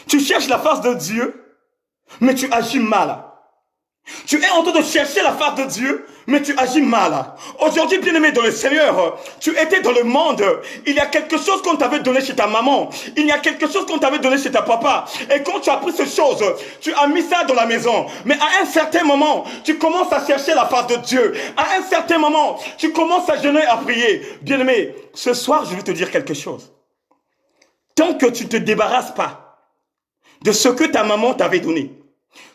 Tu cherches la face de Dieu, mais tu agis mal. Tu es en train de chercher la face de Dieu, mais tu agis mal. Aujourd'hui, bien-aimé dans le Seigneur, tu étais dans le monde. Il y a quelque chose qu'on t'avait donné chez ta maman. Il y a quelque chose qu'on t'avait donné chez ta papa. Et quand tu as pris ces choses, tu as mis ça dans la maison. Mais à un certain moment, tu commences à chercher la face de Dieu. À un certain moment, tu commences à jeûner, à prier. Bien-aimé, ce soir, je vais te dire quelque chose. Tant que tu ne te débarrasses pas de ce que ta maman t'avait donné,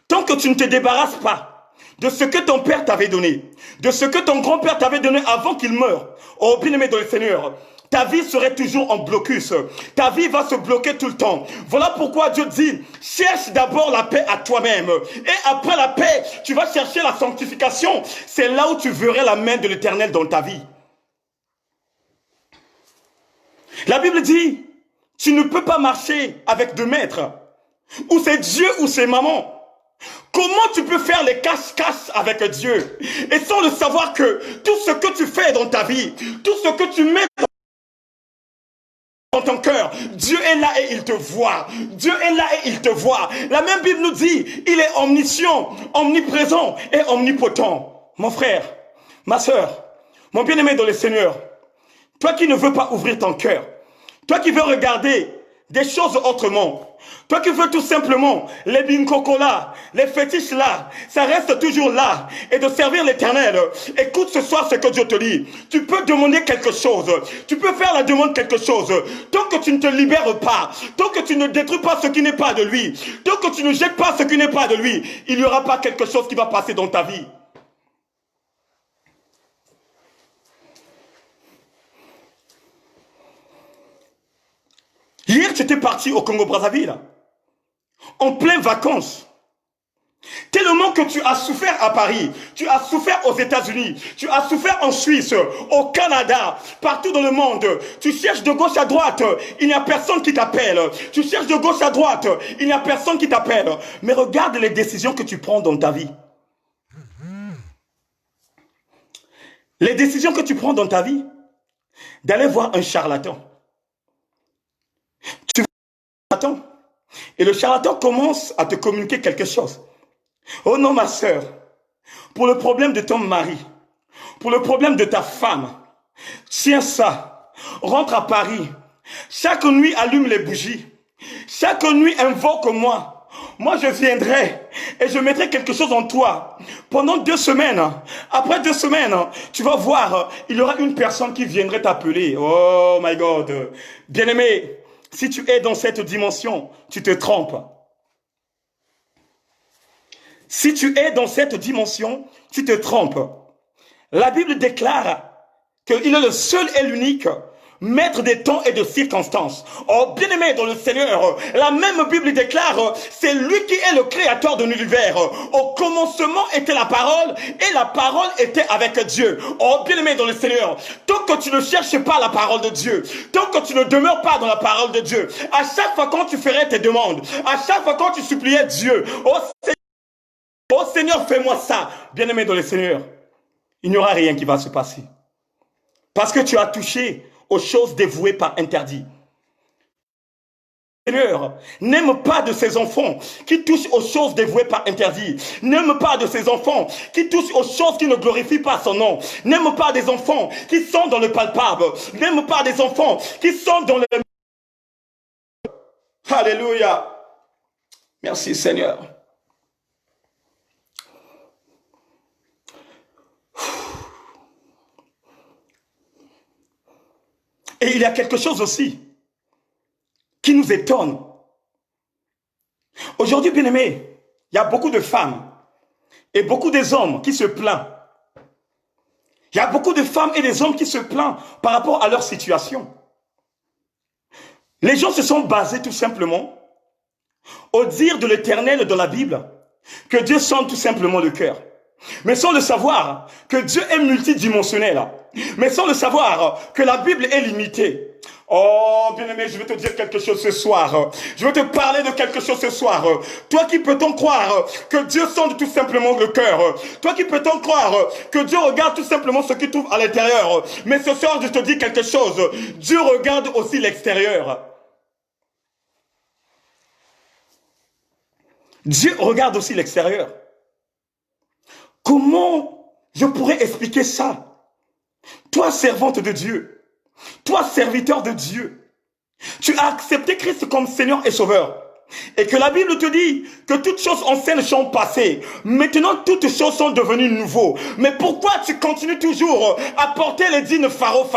tant que tu ne te débarrasses pas de ce que ton père t'avait donné, de ce que ton grand-père t'avait donné avant qu'il meure, oh bien-aimé dans le Seigneur, ta vie serait toujours en blocus. Ta vie va se bloquer tout le temps. Voilà pourquoi Dieu dit, cherche d'abord la paix à toi-même. Et après la paix, tu vas chercher la sanctification. C'est là où tu verrais la main de l'Éternel dans ta vie. La Bible dit, tu ne peux pas marcher avec deux maîtres. Ou c'est Dieu ou c'est maman. Comment tu peux faire les cache-cache avec Dieu et sans le savoir que tout ce que tu fais dans ta vie, tout ce que tu mets dans ton cœur, Dieu est là et il te voit. Dieu est là et il te voit. La même Bible nous dit, il est omniscient, omniprésent et omnipotent. Mon frère, ma soeur, mon bien-aimé dans le Seigneur, toi qui ne veux pas ouvrir ton cœur, toi qui veux regarder des choses autrement, toi qui veux tout simplement les binkoko là, les fétiches là, ça reste toujours là et de servir l'Éternel. Écoute ce soir ce que Dieu te dit. Tu peux demander quelque chose, tu peux faire la demande quelque chose. Tant que tu ne te libères pas, tant que tu ne détruis pas ce qui n'est pas de lui, tant que tu ne jettes pas ce qui n'est pas de lui, il n'y aura pas quelque chose qui va passer dans ta vie. Hier, tu étais parti au Congo-Brazzaville, en pleine vacances. Tellement que tu as souffert à Paris, tu as souffert aux États-Unis, tu as souffert en Suisse, au Canada, partout dans le monde. Tu cherches de gauche à droite, il n'y a personne qui t'appelle. Tu cherches de gauche à droite, il n'y a personne qui t'appelle. Mais regarde les décisions que tu prends dans ta vie. Les décisions que tu prends dans ta vie, d'aller voir un charlatan. Tu vois un charlatan et le charlatan commence à te communiquer quelque chose. Oh non, ma soeur, pour le problème de ton mari, pour le problème de ta femme, tiens ça, rentre à Paris, chaque nuit allume les bougies, chaque nuit invoque-moi. Moi, je viendrai et je mettrai quelque chose en toi. Pendant 2 semaines, après 2 semaines, tu vas voir, il y aura une personne qui viendrait t'appeler. Oh my God, bien-aimé, Si tu es dans cette dimension, tu te trompes. Si tu es dans cette dimension, tu te trompes. La Bible déclare qu'il est le seul et l'unique maître des temps et de circonstances. Oh, bien-aimé dans le Seigneur, la même Bible déclare, c'est lui qui est le créateur de l'univers. Au commencement était la parole, et la parole était avec Dieu. Oh, bien-aimé dans le Seigneur, tant que tu ne cherches pas la parole de Dieu, tant que tu ne demeures pas dans la parole de Dieu, à chaque fois quand tu ferais tes demandes, à chaque fois quand tu suppliais Dieu, oh Seigneur, fais-moi ça, bien-aimé dans le Seigneur, il n'y aura rien qui va se passer. Parce que tu as touché aux choses dévouées par interdit. Le Seigneur n'aime pas de ses enfants qui touchent aux choses dévouées par interdit. N'aime pas de ses enfants qui touchent aux choses qui ne glorifient pas son nom. N'aime pas des enfants qui sont dans le palpable. N'aime pas des enfants qui sont dans le... Alléluia. Merci Seigneur. Et il y a quelque chose aussi qui nous étonne. Aujourd'hui, bien-aimés, il y a beaucoup de femmes et beaucoup des hommes qui se plaignent. Il y a beaucoup de femmes et des hommes qui se plaignent par rapport à leur situation. Les gens se sont basés tout simplement au dire de l'Éternel dans la Bible que Dieu sonde tout simplement le cœur. Mais sans le savoir que Dieu est multidimensionnel. Mais sans le savoir que la Bible est limitée. Oh, bien-aimé, je vais te dire quelque chose ce soir. Je vais te parler de quelque chose ce soir. Toi qui peux-t-on croire que Dieu sonde tout simplement le cœur? Toi qui peux-t-on croire que Dieu regarde tout simplement ce qui trouve à l'intérieur? Mais ce soir, je te dis quelque chose. Dieu regarde aussi l'extérieur. Dieu regarde aussi l'extérieur. Comment je pourrais expliquer ça? Toi, servante de Dieu, toi, serviteur de Dieu, tu as accepté Christ comme Seigneur et Sauveur. Et que la Bible te dit que toutes choses anciennes sont passées. Maintenant, toutes choses sont devenues nouveaux. Mais pourquoi tu continues toujours à porter les jeans faro?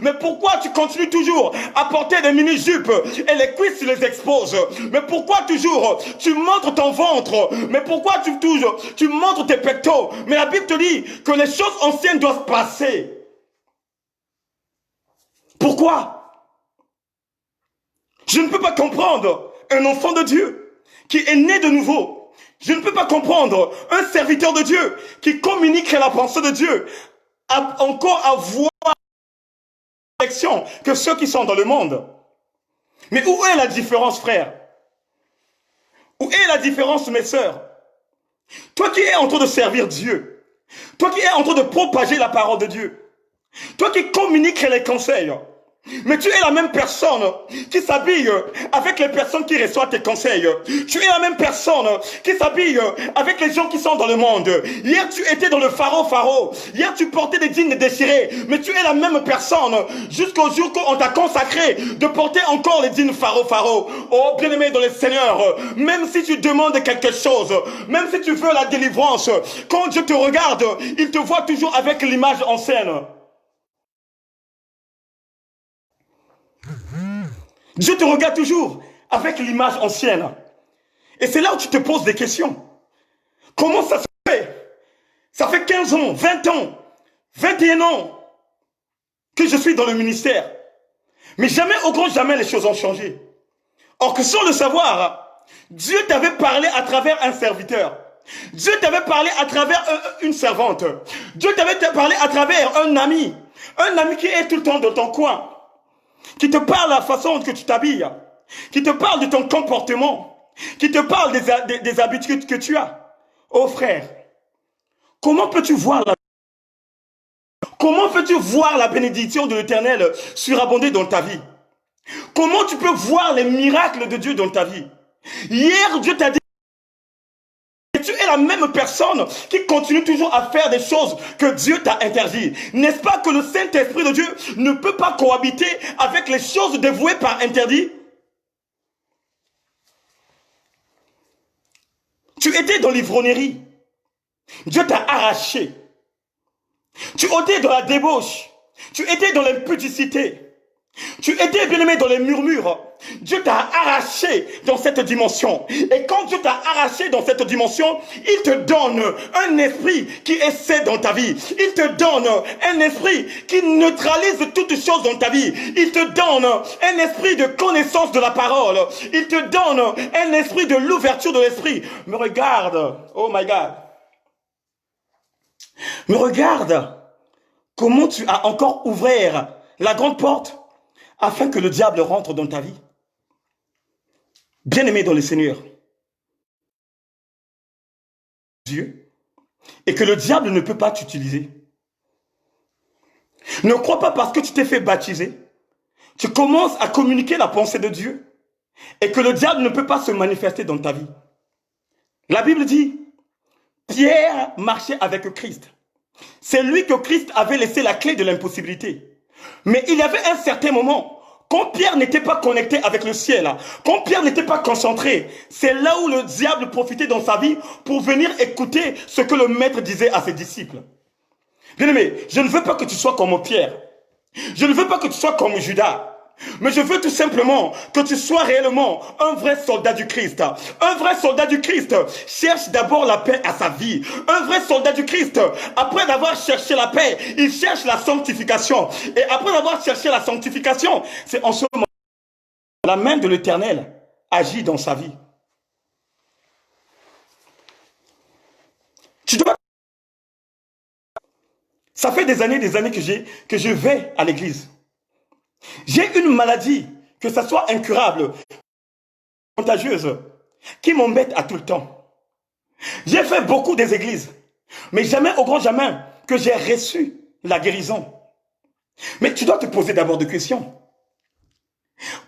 Mais pourquoi tu continues toujours à porter des mini-jupes et les cuisses les exposent? Mais pourquoi toujours tu montres ton ventre? Mais pourquoi tu montres tes pectoraux? Mais la Bible te dit que les choses anciennes doivent passer. Pourquoi? Je ne peux pas comprendre un enfant de Dieu qui est né de nouveau. Je ne peux pas comprendre un serviteur de Dieu qui communique la pensée de Dieu encore avoir la direction que ceux qui sont dans le monde. Mais où est la différence, frère? Où est la différence, mes sœurs? Toi qui es en train de servir Dieu, toi qui es en train de propager la parole de Dieu, toi qui communiques les conseils, mais tu es la même personne qui s'habille avec les personnes qui reçoivent tes conseils. Tu es la même personne qui s'habille avec les gens qui sont dans le monde. Hier, tu étais dans le pharo. Hier, tu portais des jeans déchirés. Mais tu es la même personne jusqu'au jour qu'on t'a consacré de porter encore les jeans pharo. Oh, bien-aimé dans le Seigneur, même si tu demandes quelque chose, même si tu veux la délivrance, quand Dieu te regarde, il te voit toujours avec l'image ancienne. Dieu te regarde toujours avec l'image ancienne. Et c'est là où tu te poses des questions. Comment ça se fait? Ça fait 15 ans, 20 ans, 21 ans que je suis dans le ministère. Mais jamais, au grand jamais, les choses ont changé. Or que sans le savoir, Dieu t'avait parlé à travers un serviteur. Dieu t'avait parlé à travers une servante. Dieu t'avait parlé à travers un ami. Un ami qui est tout le temps dans ton coin. Qui te parle de la façon que tu t'habilles, qui te parle de ton comportement, qui te parle des habitudes que tu as. Oh frère, comment peux-tu voir la bénédiction de l'Éternel surabonder dans ta vie? Comment tu peux voir les miracles de Dieu dans ta vie? Hier, Dieu t'a dit que tu es la même personne qui continue toujours à faire des choses que Dieu t'a interdit. N'est-ce pas que le Saint-Esprit de Dieu ne peut pas cohabiter avec les choses dévouées par interdit? Tu étais dans l'ivrognerie. Dieu t'a arraché. Tu étais dans la débauche. Tu étais dans l'impudicité. Tu étais bien aimé dans les murmures. Dieu t'a arraché dans cette dimension. Et quand Dieu t'a arraché dans cette dimension, il te donne un esprit qui essaie dans ta vie. Il te donne un esprit qui neutralise toutes choses dans ta vie. Il te donne un esprit de connaissance de la parole. Il te donne un esprit de l'ouverture de l'esprit. Me regarde. Oh my God. Me regarde. Comment tu as encore ouvert la grande porte afin que le diable rentre dans ta vie. Bien-aimé dans le Seigneur, Dieu, et que le diable ne peut pas t'utiliser. Ne crois pas parce que tu t'es fait baptiser, tu commences à communiquer la pensée de Dieu, et que le diable ne peut pas se manifester dans ta vie. La Bible dit, Pierre marchait avec Christ. C'est lui que Christ avait laissé la clé de l'impossibilité. Mais il y avait un certain moment, quand Pierre n'était pas connecté avec le ciel, quand Pierre n'était pas concentré, c'est là où le diable profitait dans sa vie pour venir écouter ce que le maître disait à ses disciples. Bien-aimé, je ne veux pas que tu sois comme Pierre. Je ne veux pas que tu sois comme Judas. Mais je veux tout simplement que tu sois réellement un vrai soldat du Christ. Un vrai soldat du Christ cherche d'abord la paix à sa vie. Un vrai soldat du Christ, après d'avoir cherché la paix, il cherche la sanctification. Et après avoir cherché la sanctification, c'est en ce moment que la main de l'Éternel agit dans sa vie. Tu dois... Ça fait des années que je vais à l'église. J'ai une maladie, que ça soit incurable, contagieuse, qui m'embête à tout le temps. J'ai fait beaucoup des églises, mais jamais, au grand jamais, que j'ai reçu la guérison. Mais tu dois te poser d'abord des questions.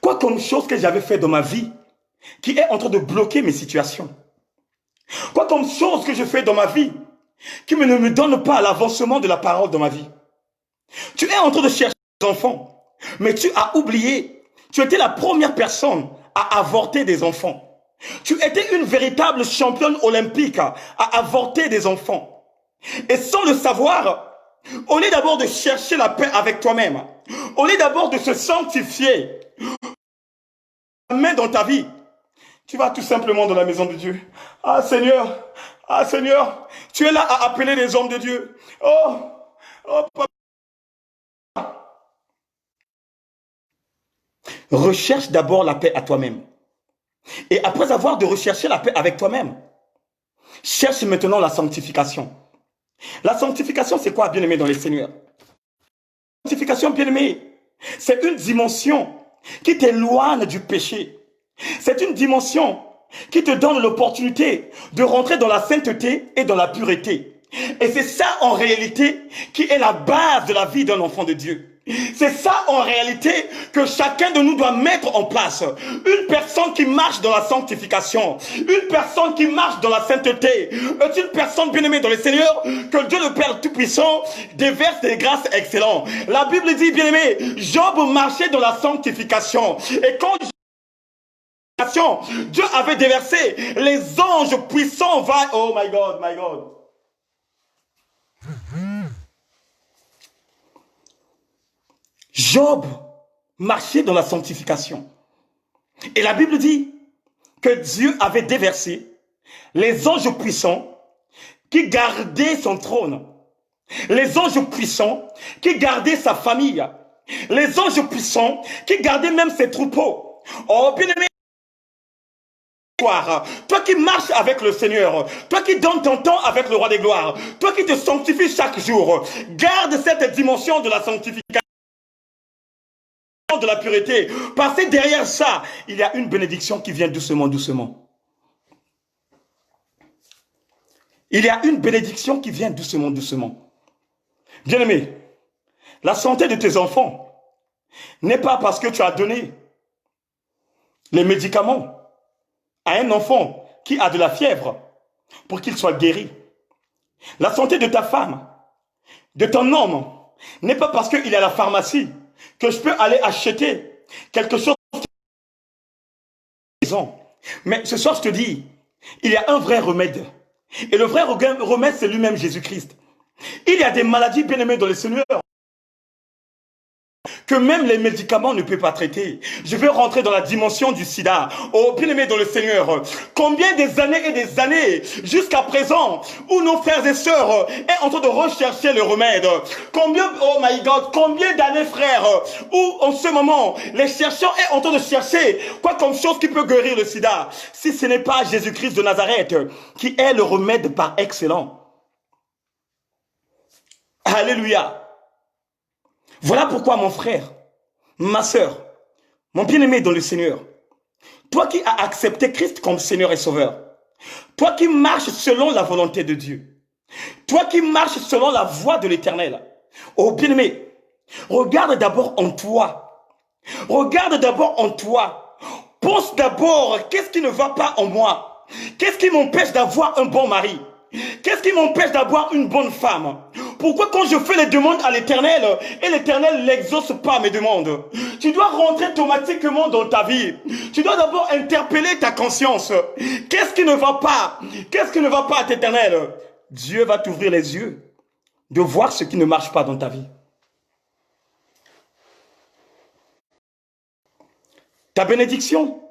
Quoi comme chose que j'avais fait dans ma vie qui est en train de bloquer mes situations? Quoi comme chose que je fais dans ma vie qui ne me donne pas l'avancement de la parole dans ma vie? Tu es en train de chercher des enfants. Mais tu as oublié, tu étais la première personne à avorter des enfants. Tu étais une véritable championne olympique à avorter des enfants. Et sans le savoir, au lieu d'abord de chercher la paix avec toi-même, au lieu d'abord de se sanctifier, main dans ta vie, tu vas tout simplement dans la maison de Dieu. Ah Seigneur, tu es là à appeler les hommes de Dieu. Oh papa. Recherche d'abord la paix à toi-même. Et après avoir de rechercher la paix avec toi-même, cherche maintenant la sanctification. La sanctification, c'est quoi, bien-aimé dans les Seigneurs? La sanctification, bien-aimé, c'est une dimension qui t'éloigne du péché. C'est une dimension qui te donne l'opportunité de rentrer dans la sainteté et dans la pureté. Et c'est ça, en réalité, qui est la base de la vie d'un enfant de Dieu. C'est ça en réalité que chacun de nous doit mettre en place. Une personne qui marche dans la sanctification, une personne qui marche dans la sainteté, est une personne bien-aimée dans le Seigneur, que Dieu le Père Tout-Puissant déverse des grâces excellentes. La Bible dit, bien-aimé, Job marchait dans la sanctification. Et quand Dieu avait déversé, les anges puissants vont... Oh my God, my God. Job marchait dans la sanctification. Et la Bible dit que Dieu avait déversé les anges puissants qui gardaient son trône. Les anges puissants qui gardaient sa famille. Les anges puissants qui gardaient même ses troupeaux. Oh, bien-aimé, toi qui marches avec le Seigneur, toi qui donnes ton temps avec le Roi des Gloires, toi qui te sanctifies chaque jour, garde cette dimension de la sanctification, de la pureté, parce que derrière ça, il y a une bénédiction qui vient doucement, doucement. Il y a une bénédiction qui vient doucement, doucement. Bien-aimé, la santé de tes enfants n'est pas parce que tu as donné les médicaments à un enfant qui a de la fièvre pour qu'il soit guéri. La santé de ta femme, de ton homme, n'est pas parce qu'il est à la pharmacie que je peux aller acheter quelque chose. Mais ce soir, je te dis, il y a un vrai remède. Et le vrai remède, c'est lui-même Jésus-Christ. Il y a des maladies bien-aimées dans le Seigneur que même les médicaments ne peuvent pas traiter. Je vais rentrer dans la dimension du sida. Oh, bien-aimé dans le Seigneur, combien des années et des années jusqu'à présent où nos frères et sœurs est en train de rechercher le remède. Combien, oh my God, combien d'années, frères, où en ce moment les chercheurs est en train de chercher quoi comme chose qui peut guérir le sida, si ce n'est pas Jésus-Christ de Nazareth qui est le remède par excellence. Alléluia. Voilà pourquoi mon frère, ma sœur, mon bien-aimé dans le Seigneur, toi qui as accepté Christ comme Seigneur et Sauveur, toi qui marches selon la volonté de Dieu, toi qui marches selon la voie de l'Éternel, oh bien-aimé, regarde d'abord en toi. Regarde d'abord en toi. Pense d'abord, qu'est-ce qui ne va pas en moi? Qu'est-ce qui m'empêche d'avoir un bon mari? Qu'est-ce qui m'empêche d'avoir une bonne femme? Pourquoi quand je fais les demandes à l'Éternel et l'Éternel n'exauce pas mes demandes? Tu dois rentrer automatiquement dans ta vie. Tu dois d'abord interpeller ta conscience. Qu'est-ce qui ne va pas? Qu'est-ce qui ne va pas à l'Éternel? Dieu va t'ouvrir les yeux de voir ce qui ne marche pas dans ta vie. Ta bénédiction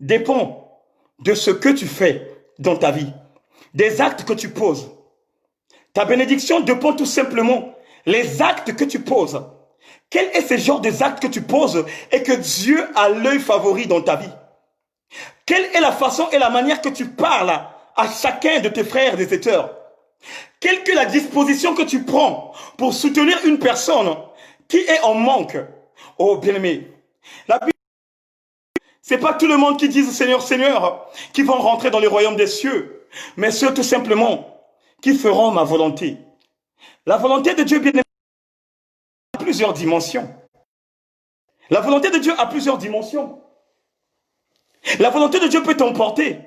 dépend de ce que tu fais dans ta vie, des actes que tu poses. Ta bénédiction dépend tout simplement des actes que tu poses. Quel est ce genre d'actes que tu poses et que Dieu a l'œil favori dans ta vie? Quelle est la façon et la manière que tu parles à chacun de tes frères et tes sœurs? Quelle que la disposition que tu prends pour soutenir une personne qui est en manque? Oh bien-aimé, la Bible, c'est pas tout le monde qui dit Seigneur, Seigneur, qui vont rentrer dans le royaume des cieux, mais ceux tout simplement qui feront ma volonté. La volonté de Dieu, bien aimé, a plusieurs dimensions. La volonté de Dieu a plusieurs dimensions. La volonté de Dieu peut t'emporter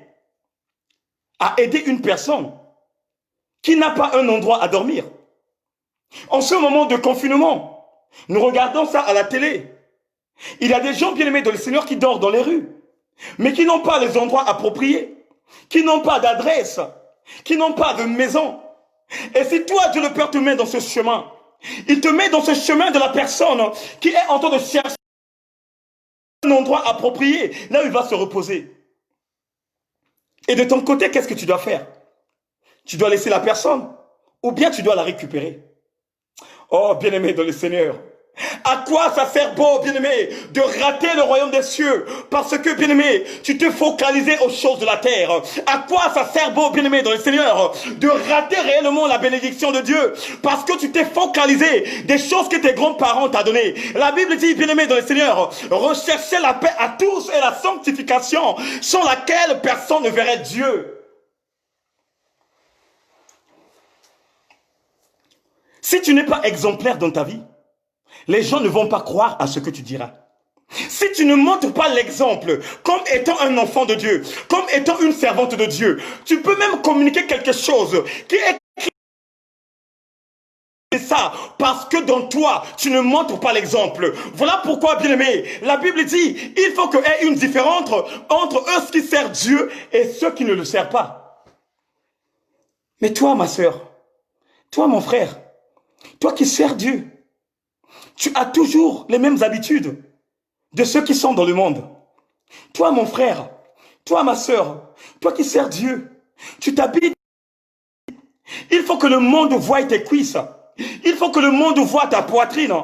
à aider une personne qui n'a pas un endroit à dormir. En ce moment de confinement, nous regardons ça à la télé. Il y a des gens bien aimés dans le Seigneur qui dorment dans les rues, mais qui n'ont pas les endroits appropriés, qui n'ont pas d'adresse, qui n'ont pas de maison. Et si toi, Dieu le Père te met dans ce chemin, il te met dans ce chemin de la personne qui est en train de chercher un endroit approprié, là où il va se reposer. Et de ton côté, qu'est-ce que tu dois faire? Tu dois laisser la personne, ou bien tu dois la récupérer. Oh, bien-aimé dans le Seigneur, à quoi ça sert beau, bien-aimé, de rater le royaume des cieux? Parce que, bien-aimé, tu te focalisais aux choses de la terre. À quoi ça sert beau, bien-aimé, dans le Seigneur, de rater réellement la bénédiction de Dieu? Parce que tu t'es focalisé des choses que tes grands-parents t'ont données. La Bible dit, bien-aimé, dans le Seigneur, recherchez la paix à tous et la sanctification sans laquelle personne ne verrait Dieu. Si tu n'es pas exemplaire dans ta vie, les gens ne vont pas croire à ce que tu diras. Si tu ne montres pas l'exemple comme étant un enfant de Dieu, comme étant une servante de Dieu, tu peux même communiquer quelque chose qui est ça parce que dans toi, tu ne montres pas l'exemple. Voilà pourquoi, bien-aimé, la Bible dit, il faut qu'il y ait une différence entre eux qui servent Dieu et ceux qui ne le servent pas. Mais toi, ma sœur, toi, mon frère, toi qui sers Dieu, tu as toujours les mêmes habitudes de ceux qui sont dans le monde. Toi, mon frère, toi, ma sœur, toi qui sers Dieu, tu t'habilles. Il faut que le monde voie tes cuisses. Il faut que le monde voie ta poitrine.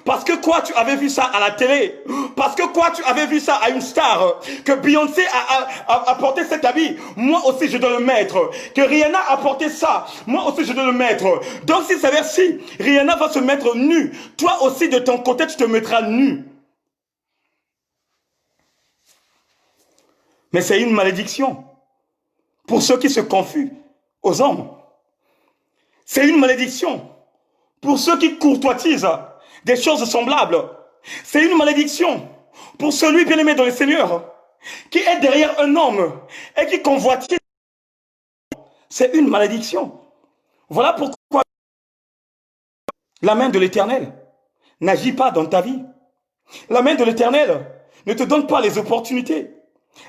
Parce que quoi, tu avais vu ça à la télé? Parce que quoi, tu avais vu ça à une star? Que Beyoncé a porté cet habit, moi aussi je dois le mettre. Que Rihanna a porté ça, moi aussi je dois le mettre. Donc si ça veut dire si Rihanna va se mettre nue, toi aussi de ton côté tu te mettras nu. Mais c'est une malédiction pour ceux qui se confient aux hommes. C'est une malédiction pour ceux qui courtoisisent des choses semblables. C'est une malédiction pour celui bien-aimé dans le Seigneur qui est derrière un homme et qui convoitise. C'est une malédiction. Voilà pourquoi la main de l'Éternel n'agit pas dans ta vie. La main de l'Éternel ne te donne pas les opportunités.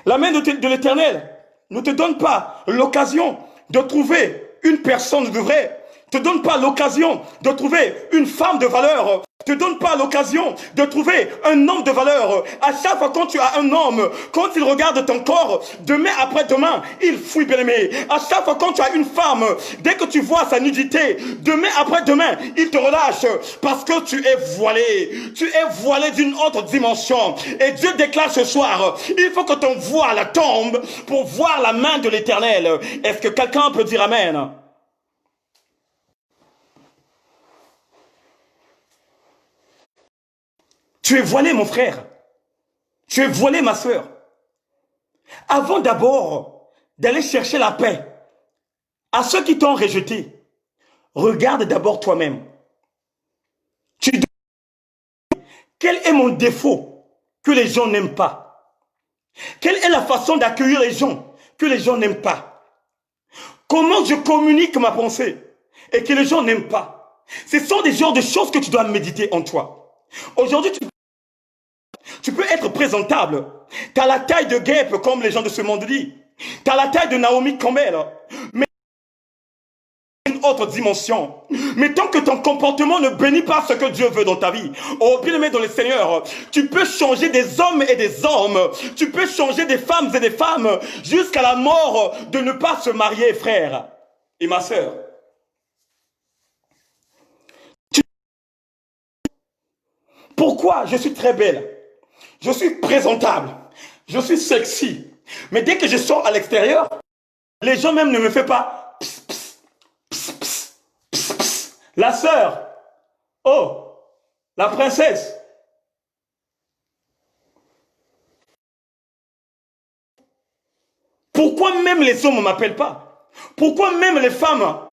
La main de l'Éternel ne te donne pas l'occasion de trouver une personne de vrai te donne pas l'occasion de trouver une femme de valeur, te donne pas l'occasion de trouver un homme de valeur. À chaque fois quand tu as un homme, quand il regarde ton corps, demain après demain, il fouille, bien-aimé. À chaque fois quand tu as une femme, dès que tu vois sa nudité, demain après demain, il te relâche parce que tu es voilé. Tu es voilé d'une autre dimension. Et Dieu déclare ce soir, il faut que ton voile tombe pour voir la main de l'Éternel. Est-ce que quelqu'un peut dire amen? Tu es voilé, mon frère. Tu es voilé, ma soeur. Avant d'abord d'aller chercher la paix à ceux qui t'ont rejeté, regarde d'abord toi-même. Quel est mon défaut que les gens n'aiment pas? Quelle est la façon d'accueillir les gens que les gens n'aiment pas? Comment je communique ma pensée et que les gens n'aiment pas? Ce sont des genres de choses que tu dois méditer en toi. Aujourd'hui, tu peux être présentable. Tu as la taille de guêpe, comme les gens de ce monde disent. Tu as la taille de Naomi Campbell. Mais une autre dimension. Mais tant que ton comportement ne bénit pas ce que Dieu veut dans ta vie, oh bien-aimé dans le Seigneur, tu peux changer des hommes et des hommes. Tu peux changer des femmes et des femmes jusqu'à la mort de ne pas se marier, frère et ma sœur. Pourquoi je suis très belle? Je suis présentable. Je suis sexy. Mais dès que je sors à l'extérieur, les gens même ne me font pas pss, pss, pss, pss, pss, pss. La sœur. Oh, la princesse. Pourquoi même les hommes ne m'appellent pas? Pourquoi même les femmes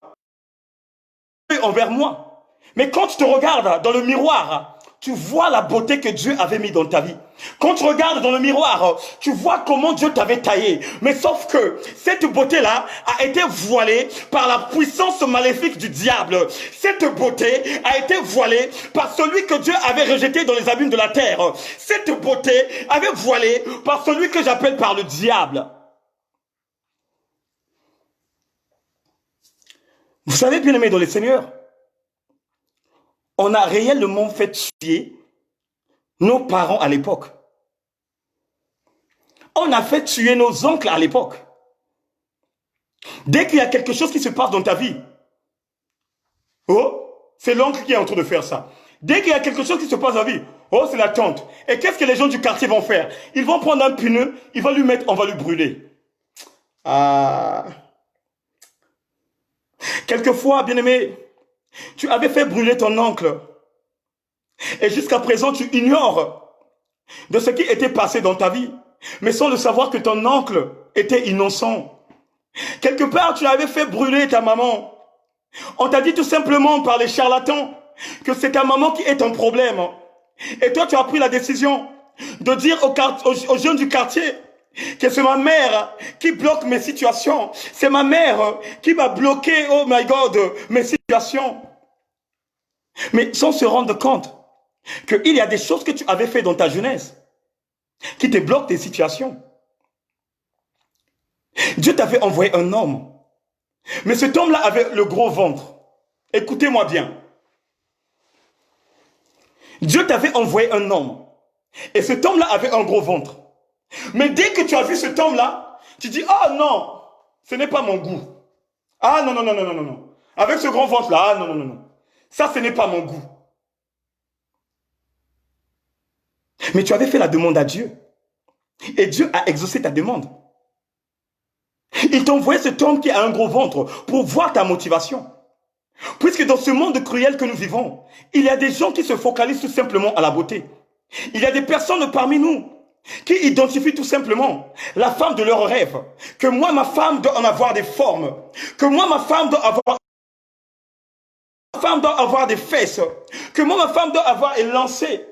envers moi? Mais quand tu te regardes dans le miroir, tu vois la beauté que Dieu avait mis dans ta vie. Quand tu regardes dans le miroir, tu vois comment Dieu t'avait taillé. Mais sauf que cette beauté-là a été voilée par la puissance maléfique du diable. Cette beauté a été voilée par celui que Dieu avait rejeté dans les abîmes de la terre. Cette beauté avait voilée par celui que j'appelle par le diable. Vous savez, bien-aimés dans le Seigneur, on a réellement fait tuer nos parents à l'époque. On a fait tuer nos oncles à l'époque. Dès qu'il y a quelque chose qui se passe dans ta vie, oh, c'est l'oncle qui est en train de faire ça. Dès qu'il y a quelque chose qui se passe dans la vie, oh, c'est la tante. Et qu'est-ce que les gens du quartier vont faire? Ils vont prendre un pneu, ils vont lui mettre, on va lui brûler. Ah. Quelquefois, bien-aimé, tu avais fait brûler ton oncle. Et jusqu'à présent, tu ignores de ce qui était passé dans ta vie, mais sans le savoir que ton oncle était innocent. Quelque part, tu avais fait brûler ta maman. On t'a dit tout simplement par les charlatans que c'est ta maman qui est ton problème. Et toi, tu as pris la décision de dire aux jeunes du quartier que c'est ma mère qui bloque mes situations. C'est ma mère qui m'a bloqué, oh my God, mes situations. Mais sans se rendre compte qu'il y a des choses que tu avais fait dans ta jeunesse qui te bloquent tes situations. Dieu t'avait envoyé un homme. Mais cet homme-là avait le gros ventre. Écoutez-moi bien. Dieu t'avait envoyé un homme. Et cet homme-là avait un gros ventre. Mais dès que tu as vu cet homme-là, tu dis, oh non, ce n'est pas mon goût. Ah non, non, non, non, non, non. Avec ce grand ventre-là, ah non, non, non, non. Ça, ce n'est pas mon goût. Mais tu avais fait la demande à Dieu. Et Dieu a exaucé ta demande. Il t'a envoyé cet homme qui a un gros ventre pour voir ta motivation. Puisque dans ce monde cruel que nous vivons, il y a des gens qui se focalisent tout simplement à la beauté. Il y a des personnes parmi nous qui identifient tout simplement la femme de leur rêve. Que moi, ma femme doit en avoir des formes. Que moi, ma femme doit avoir des fesses. Que moi, ma femme doit avoir élancé.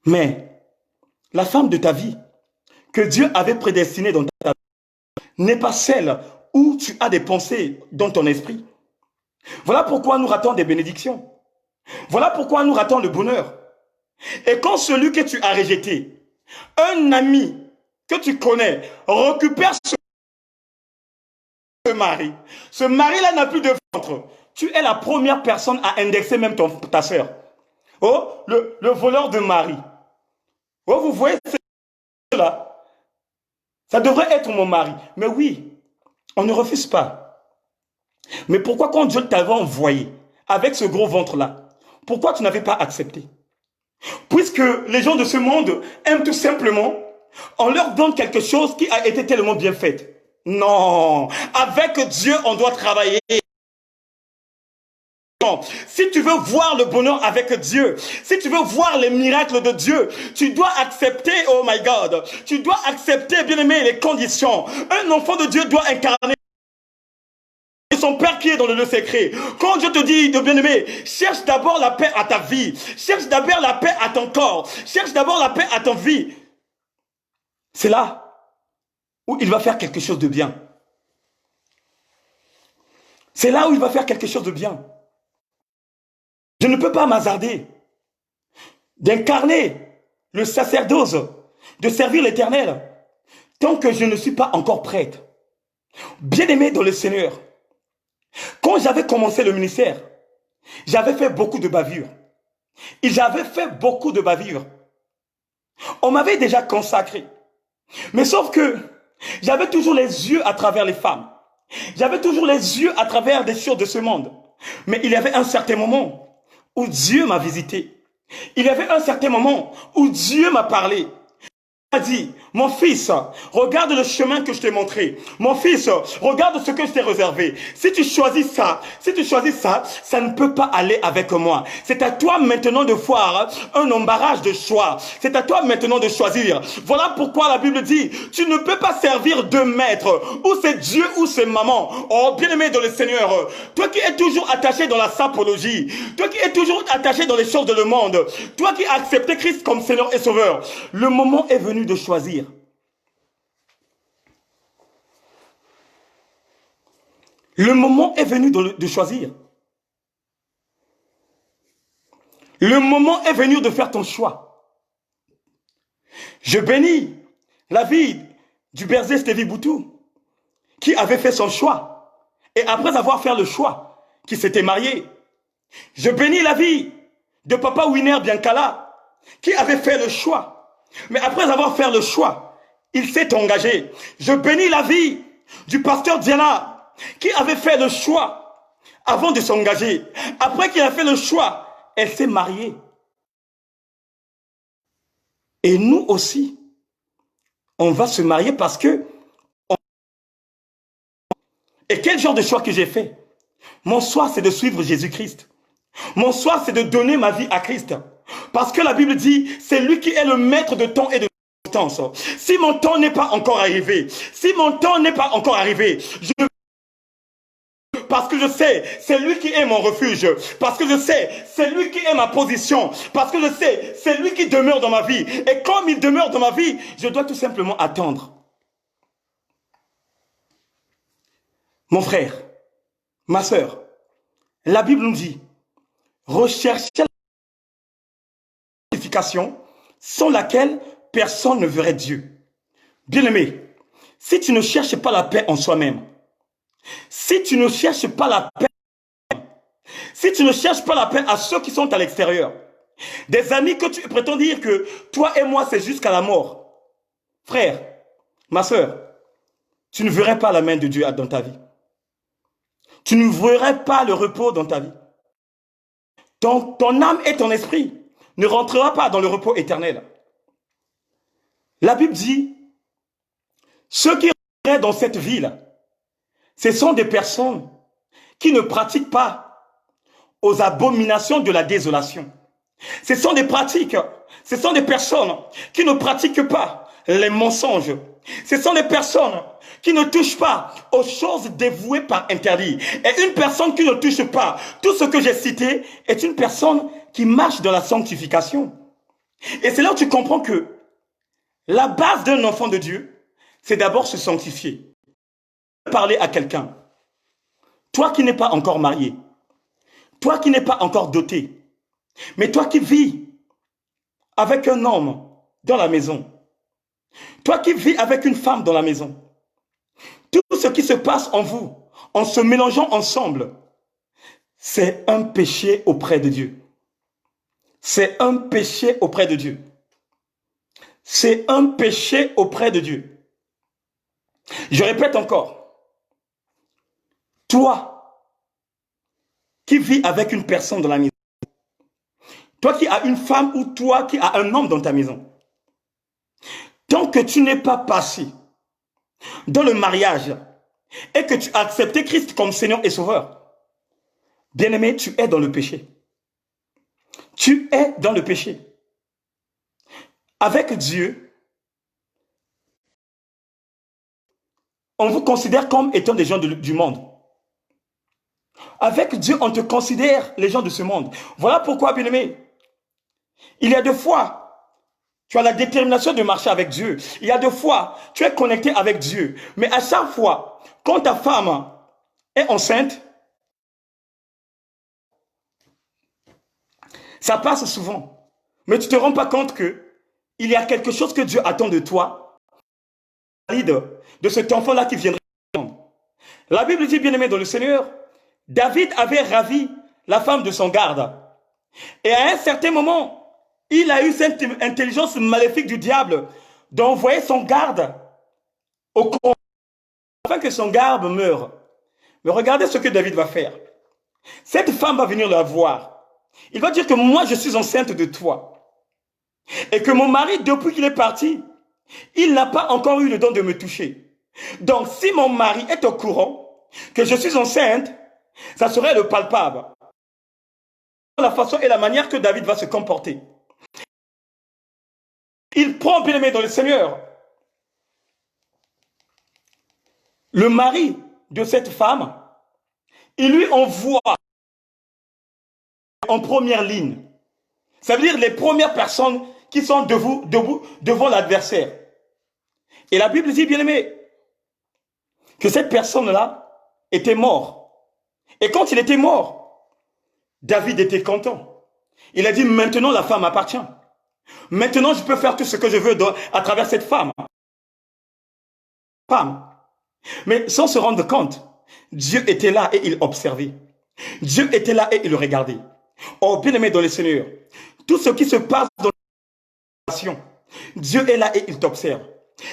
Mais la femme de ta vie, que Dieu avait prédestinée dans ta vie, n'est pas celle où tu as des pensées dans ton esprit. Voilà pourquoi nous ratons des bénédictions. Voilà pourquoi nous ratons le bonheur. Et quand celui que tu as rejeté, un ami que tu connais, récupère mari. Ce mari-là n'a plus de ventre. Tu es la première personne à indexer même ta soeur. Oh, le voleur de mari. Oh, vous voyez cela? Ça devrait être mon mari. Mais oui, on ne refuse pas. Mais pourquoi quand Dieu t'avait envoyé avec ce gros ventre-là, pourquoi tu n'avais pas accepté? Puisque les gens de ce monde aiment tout simplement, on leur donne quelque chose qui a été tellement bien fait. Non, avec Dieu, on doit travailler. Si tu veux voir le bonheur avec Dieu, si tu veux voir les miracles de Dieu, tu dois accepter, oh my God, tu dois accepter, bien aimé, les conditions. Un enfant de Dieu doit incarner son Père qui est dans le lieu secret. Quand Dieu te dit de bien aimer, cherche d'abord la paix à ta vie, cherche d'abord la paix à ton corps, cherche d'abord la paix à ton vie. C'est là où il va faire quelque chose de bien. C'est là où il va faire quelque chose de bien. Je ne peux pas m'hasarder d'incarner le sacerdoce, de servir l'Éternel, tant que je ne suis pas encore prête. Bien-aimé dans le Seigneur, quand j'avais commencé le ministère, j'avais fait beaucoup de bavures. Et j'avais fait beaucoup de bavures. On m'avait déjà consacré. Mais sauf que j'avais toujours les yeux à travers les femmes. J'avais toujours les yeux à travers des choses de ce monde. Mais il y avait un certain moment où Dieu m'a visité. Il y avait un certain moment où Dieu m'a parlé. Il m'a dit, mon fils, regarde le chemin que je t'ai montré. Mon fils, regarde ce que je t'ai réservé. Si tu choisis ça, ça ne peut pas aller avec moi. C'est à toi maintenant de voir un embarras de choix. C'est à toi maintenant de choisir. Voilà pourquoi la Bible dit, tu ne peux pas servir deux maîtres. Ou c'est Dieu ou c'est maman. Oh, bien-aimé dans le Seigneur, toi qui es toujours attaché dans la sapologie, toi qui es toujours attaché dans les choses de le monde, toi qui as accepté Christ comme Seigneur et Sauveur, le moment est venu de choisir. Le moment est venu de choisir. Le moment est venu de faire ton choix. Je bénis la vie du berger Stevie Boutou, qui avait fait son choix. Et après avoir fait le choix, qui s'était marié. Je bénis la vie de Papa Winner Biancala, qui avait fait le choix. Mais après avoir fait le choix, il s'est engagé. Je bénis la vie du pasteur Diana, qui avait fait le choix avant de s'engager. Après qu'il a fait le choix, elle s'est mariée. Et nous aussi, on va se marier parce que... Et quel genre de choix que j'ai fait? Mon choix, c'est de suivre Jésus-Christ. Mon choix, c'est de donner ma vie à Christ. Parce que la Bible dit, c'est lui qui est le maître de temps et de temps. Si mon temps n'est pas encore arrivé, parce que je sais, c'est lui qui est mon refuge. Parce que je sais, c'est lui qui est ma position. Parce que je sais, c'est lui qui demeure dans ma vie. Et comme il demeure dans ma vie, je dois tout simplement attendre. Mon frère, ma soeur, la Bible nous dit, recherchez la sanctification sans laquelle personne ne verrait Dieu. Bien-aimé, si tu ne cherches pas la paix en soi-même, si tu ne cherches pas la paix, si tu ne cherches pas la paix à ceux qui sont à l'extérieur, des amis que tu prétends dire que toi et moi c'est jusqu'à la mort, frère, ma soeur, tu ne verrais pas la main de Dieu dans ta vie. Tu ne verrais pas le repos dans ta vie. Ton âme et ton esprit ne rentrera pas dans le repos éternel. La Bible dit, ceux qui rentreraient dans cette ville, ce sont des personnes qui ne pratiquent pas aux abominations de la désolation. Ce sont des personnes qui ne pratiquent pas les mensonges. Ce sont des personnes qui ne touchent pas aux choses dévouées par interdit. Et une personne qui ne touche pas tout ce que j'ai cité est une personne qui marche dans la sanctification. Et c'est là où tu comprends que la base d'un enfant de Dieu, c'est d'abord se sanctifier. Parler à quelqu'un, toi qui n'es pas encore marié, toi qui n'es pas encore doté, mais toi qui vis avec un homme dans la maison, toi qui vis avec une femme dans la maison, tout ce qui se passe en vous en se mélangeant ensemble, c'est un péché auprès de Dieu. C'est un péché auprès de Dieu. C'est un péché auprès de Dieu. Je répète encore. Toi qui vis avec une personne dans la maison, toi qui as une femme ou toi qui as un homme dans ta maison, tant que tu n'es pas passé dans le mariage et que tu as accepté Christ comme Seigneur et Sauveur, bien-aimé, tu es dans le péché. Tu es dans le péché. Avec Dieu, on vous considère comme étant des gens du monde. Avec Dieu, on te considère les gens de ce monde. Voilà pourquoi, bien-aimé, il y a des fois, tu as la détermination de marcher avec Dieu. Il y a des fois, tu es connecté avec Dieu. Mais à chaque fois, quand ta femme est enceinte, ça passe souvent. Mais tu ne te rends pas compte que il y a quelque chose que Dieu attend de toi, de cet enfant-là qui viendrait. La Bible dit, bien-aimé dans le Seigneur, David avait ravi la femme de son garde. Et à un certain moment, il a eu cette intelligence maléfique du diable d'envoyer son garde au combat afin que son garde meure. Mais regardez ce que David va faire. Cette femme va venir la voir. Il va dire que moi, je suis enceinte de toi. Et que mon mari, depuis qu'il est parti, il n'a pas encore eu le don de me toucher. Donc, si mon mari est au courant que je suis enceinte, ça serait le palpable. La façon et la manière que David va se comporter. Il prend, bien aimé dans le Seigneur, le mari de cette femme, il lui envoie en première ligne. Ça veut dire les premières personnes qui sont debout devant l'adversaire. Et la Bible dit, bien aimé, que cette personne-là était morte. Et quand il était mort, David était content. Il a dit, maintenant la femme appartient. Maintenant je peux faire tout ce que je veux à travers cette femme. Mais sans se rendre compte, Dieu était là et il observait. Dieu était là et il regardait. Oh, bien aimé dans le Seigneur, tout ce qui se passe dans la relation, Dieu est là et il t'observe.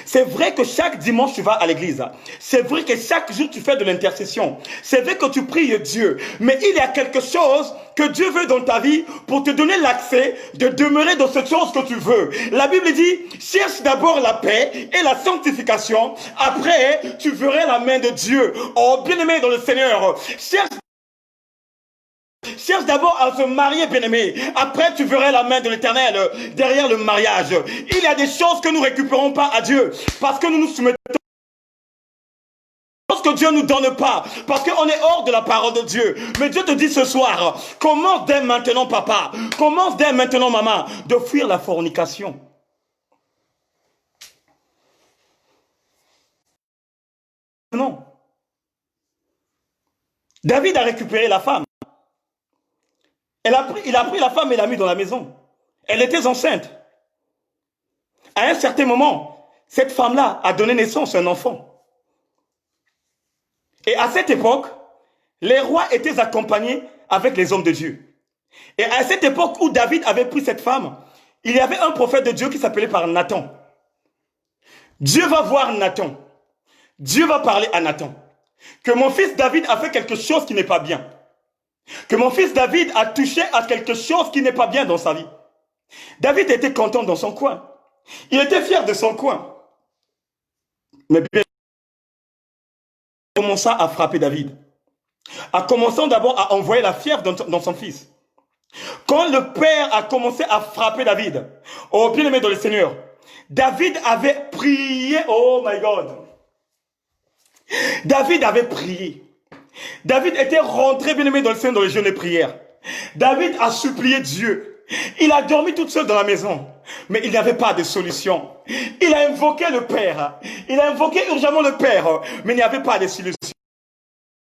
C'est vrai que chaque dimanche tu vas à l'église. C'est vrai que chaque jour tu fais de l'intercession. C'est vrai que tu pries Dieu. Mais il y a quelque chose que Dieu veut dans ta vie pour te donner l'accès de demeurer dans cette chose que tu veux. La Bible dit, cherche d'abord la paix et la sanctification. Après, tu verras la main de Dieu. Oh, bien-aimé dans le Seigneur, cherche d'abord à se marier, bien-aimé. Après, tu verras la main de l'Éternel derrière le mariage. Il y a des choses que nous ne récupérons pas à Dieu parce que nous nous soumettons à ce que Dieu ne nous donne pas, parce qu'on est hors de la parole de Dieu. Mais Dieu te dit ce soir, commence dès maintenant, papa, commence dès maintenant, maman, de fuir la fornication. Non. David a récupéré la femme. Il a pris la femme et l'a mis dans la maison. Elle était enceinte. À un certain moment, cette femme-là a donné naissance à un enfant. Et à cette époque, les rois étaient accompagnés avec les hommes de Dieu. Et à cette époque où David avait pris cette femme, il y avait un prophète de Dieu qui s'appelait par Nathan. Dieu va voir Nathan. Dieu va parler à Nathan. Que mon fils David a fait quelque chose qui n'est pas bien. Que mon fils David a touché à quelque chose qui n'est pas bien dans sa vie. David était content dans son coin. Il était fier de son coin. Mais bien, il commença à frapper David. En commençant d'abord à envoyer la fièvre dans son fils. Quand le père a commencé à frapper David, oh bien-aimé dans le Seigneur, David avait prié, oh my God. David avait prié. David était rentré, bien-aimé, dans le Seigneur, dans les jeûnes et prières. David a supplié Dieu. Il a dormi toute seule dans la maison. Mais il n'y avait pas de solution. Il a invoqué le Père. Il a invoqué urgemment le Père. Mais il n'y avait pas de solution.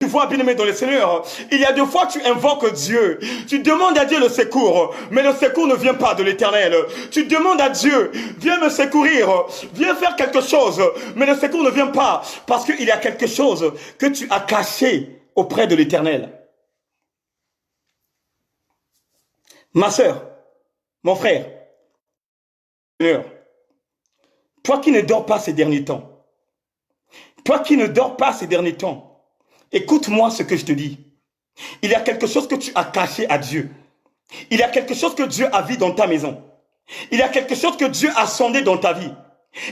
Tu vois fois, bien-aimé dans le Seigneur, il y a des fois tu invoques Dieu. Tu demandes à Dieu le secours, mais le secours ne vient pas de l'Éternel. Tu demandes à Dieu, viens me secourir, viens faire quelque chose, mais le secours ne vient pas parce qu'il y a quelque chose que tu as caché auprès de l'Éternel. Ma sœur, mon frère, toi qui ne dors pas ces derniers temps, toi qui ne dors pas ces derniers temps, écoute-moi ce que je te dis. Il y a quelque chose que tu as caché à Dieu. Il y a quelque chose que Dieu a vu dans ta maison. Il y a quelque chose que Dieu a sondé dans ta vie.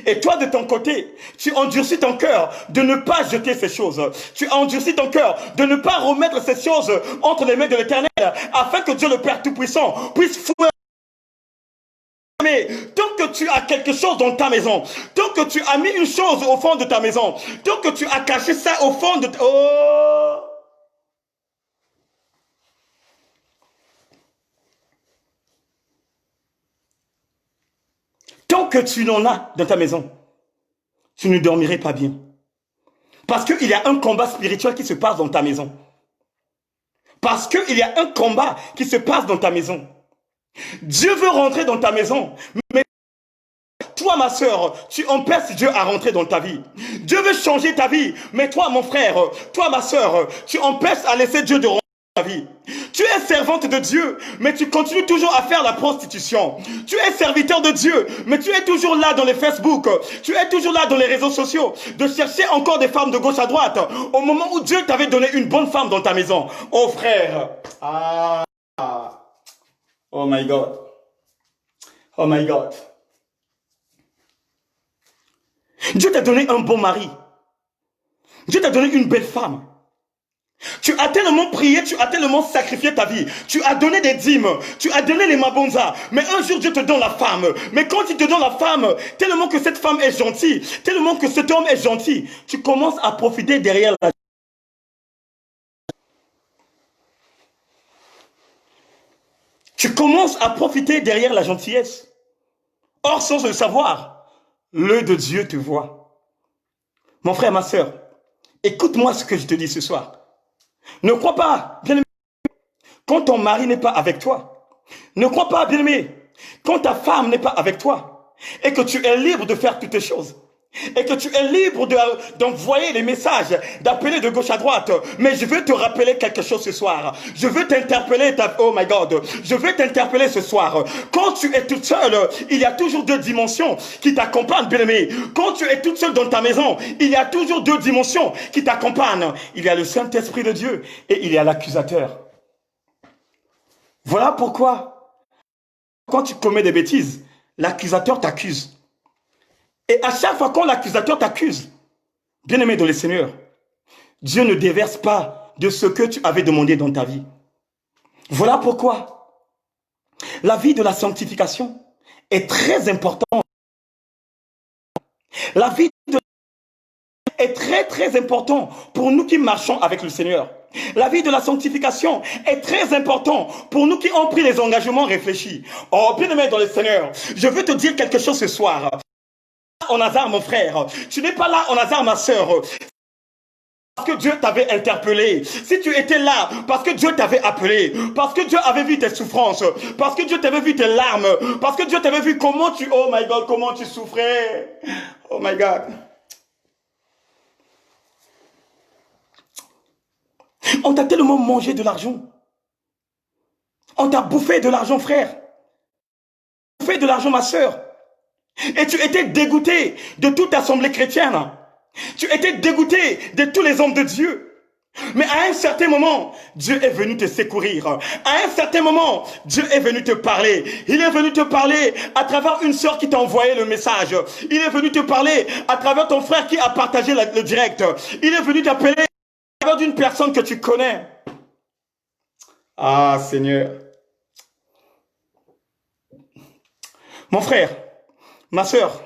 Et toi, de ton côté, tu endurcis ton cœur de ne pas jeter ces choses. Tu endurcis ton cœur de ne pas remettre ces choses entre les mains de l'Éternel afin que Dieu le Père Tout-Puissant puisse fouiller. Mais tant que tu as quelque chose dans ta maison, tant que tu as mis une chose au fond de ta maison, tant que tu as caché ça au fond de... Oh! Tant que tu n'en as dans ta maison, tu ne dormirais pas bien. Parce qu'il y a un combat spirituel qui se passe dans ta maison. Parce qu'il y a un combat qui se passe dans ta maison. Dieu veut rentrer dans ta maison, mais toi, ma soeur, tu empêches Dieu à rentrer dans ta vie. Dieu veut changer ta vie, mais toi, mon frère, toi, ma soeur, tu empêches à laisser Dieu de rentrer dans ta vie. Tu es servante de Dieu, mais tu continues toujours à faire la prostitution. Tu es serviteur de Dieu, mais tu es toujours là dans les Facebook. Tu es toujours là dans les réseaux sociaux, de chercher encore des femmes de gauche à droite, au moment où Dieu t'avait donné une bonne femme dans ta maison. Oh frère. Ah. Oh my God. Oh my God. Dieu t'a donné un bon mari. Dieu t'a donné une belle femme. Tu as tellement prié, tu as tellement sacrifié ta vie. Tu as donné des dîmes, tu as donné les mabonzas. Mais un jour, Dieu te donne la femme. Mais quand il te donne la femme, tellement que cette femme est gentille, tellement que cet homme est gentil, tu commences à profiter derrière la... Tu commences à profiter derrière la gentillesse. Or, sans le savoir, l'œil de Dieu te voit. Mon frère, ma soeur, écoute-moi ce que je te dis ce soir. Ne crois pas, bien-aimé, quand ton mari n'est pas avec toi. Ne crois pas, bien-aimé, quand ta femme n'est pas avec toi. Et que tu es libre de faire toutes choses. Et que tu es libre d'envoyer les messages, d'appeler de gauche à droite. Mais je veux te rappeler quelque chose ce soir. Je veux t'interpeller, oh my God. Je veux t'interpeller ce soir. Quand tu es toute seule, il y a toujours deux dimensions qui t'accompagnent, bien-aimé. Quand tu es toute seule dans ta maison, il y a toujours deux dimensions qui t'accompagnent. Il y a le Saint-Esprit de Dieu et il y a l'accusateur. Voilà pourquoi, quand tu commets des bêtises, l'accusateur t'accuse. Et à chaque fois quand l'accusateur t'accuse, bien-aimé dans le Seigneur, Dieu ne déverse pas de ce que tu avais demandé dans ta vie. Voilà pourquoi la vie de la sanctification est très importante. La vie de est très importante pour nous qui marchons avec le Seigneur. La vie de la sanctification est très importante pour nous qui avons pris les engagements réfléchis. Oh, bien-aimé dans le Seigneur, je veux te dire quelque chose ce soir. En hasard, mon frère, tu n'es pas là en hasard, ma soeur, parce que Dieu t'avait interpellé. Si tu étais là, parce que Dieu t'avait appelé, parce que Dieu avait vu tes souffrances, parce que Dieu t'avait vu tes larmes, parce que Dieu t'avait vu comment tu, oh my God, comment tu souffrais. Oh my God. On t'a tellement mangé de l'argent. On t'a bouffé de l'argent, frère. Bouffé de l'argent, ma soeur. Et tu étais dégoûté de toute assemblée chrétienne. Tu étais dégoûté de tous les hommes de Dieu. Mais à un certain moment, Dieu est venu te secourir. À un certain moment, Dieu est venu te parler. Il est venu te parler à travers une sœur qui t'a envoyé le message. Il est venu te parler à travers ton frère qui a partagé le direct. Il est venu t'appeler à travers d'une personne que tu connais. Ah, Seigneur. Mon frère, ma sœur,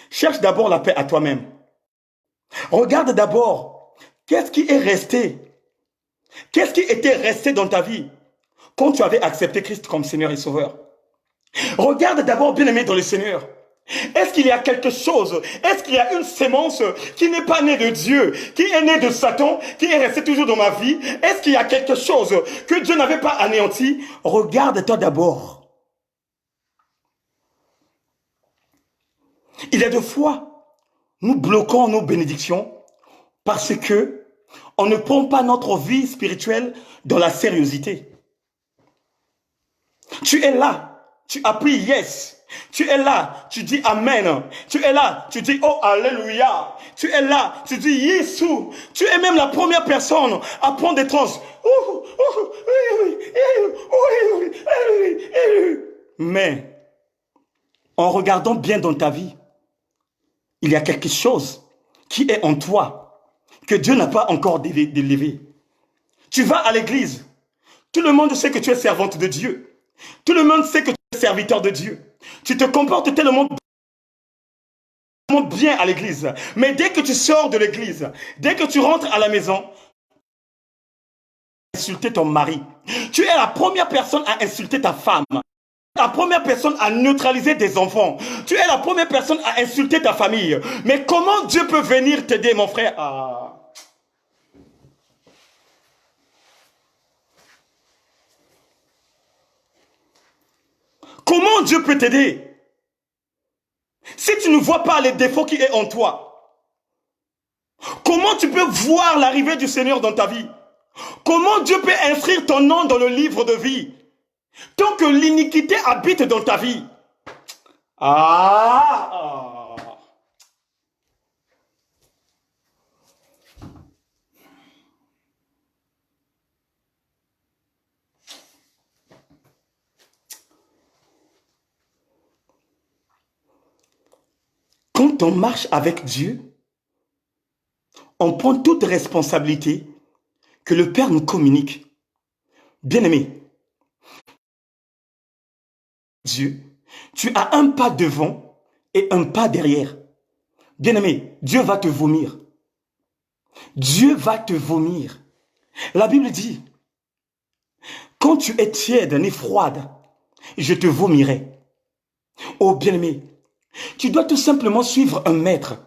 cherche d'abord la paix à toi-même. Regarde d'abord, qu'est-ce qui est resté? Qu'est-ce qui était resté dans ta vie quand tu avais accepté Christ comme Seigneur et Sauveur? Regarde d'abord, bien-aimé dans le Seigneur, Est-ce qu'il y a quelque chose, est-ce qu'il y a une sémence qui n'est pas née de Dieu, qui est née de Satan, qui est restée toujours dans ma vie? Est-ce qu'il y a quelque chose que Dieu n'avait pas anéanti? Regarde-toi d'abord. Il y a des fois, nous bloquons nos bénédictions parce que on ne prend pas notre vie spirituelle dans la sérieuseté. Tu es là, tu as pris yes. Tu es là, tu dis Amen. Tu es là, tu dis Oh Alléluia. Tu es là, tu dis Yeshua. Tu es même la première personne à prendre des trans. Mais en regardant bien dans ta vie, il y a quelque chose qui est en toi que Dieu n'a pas encore délevé. Tu vas à l'église. Tout le monde sait que tu es servante de Dieu. Tout le monde sait que tu es serviteur de Dieu. Tu te comportes tellement bien à l'église. Mais dès que tu sors de l'église, dès que tu rentres à la maison, tu as insulté ton mari. Tu es la première personne à insulter ta femme. La première personne à neutraliser tes enfants. Tu es la première personne à insulter ta famille. Mais comment Dieu peut venir t'aider, mon frère? Comment Dieu peut t'aider? Si tu ne vois pas les défauts qui est en toi, comment tu peux voir l'arrivée du Seigneur dans ta vie? Comment Dieu peut inscrire ton nom dans le livre de vie? Tant que l'iniquité habite dans ta vie. Quand on marche avec Dieu, on prend toute responsabilité que le Père nous communique. Bien-aimé, Dieu, tu as un pas devant et un pas derrière. Bien-aimé, Dieu va te vomir. Dieu va te vomir. La Bible dit, quand tu es tiède et froide, je te vomirai. Oh bien-aimé, tu dois tout simplement suivre un maître.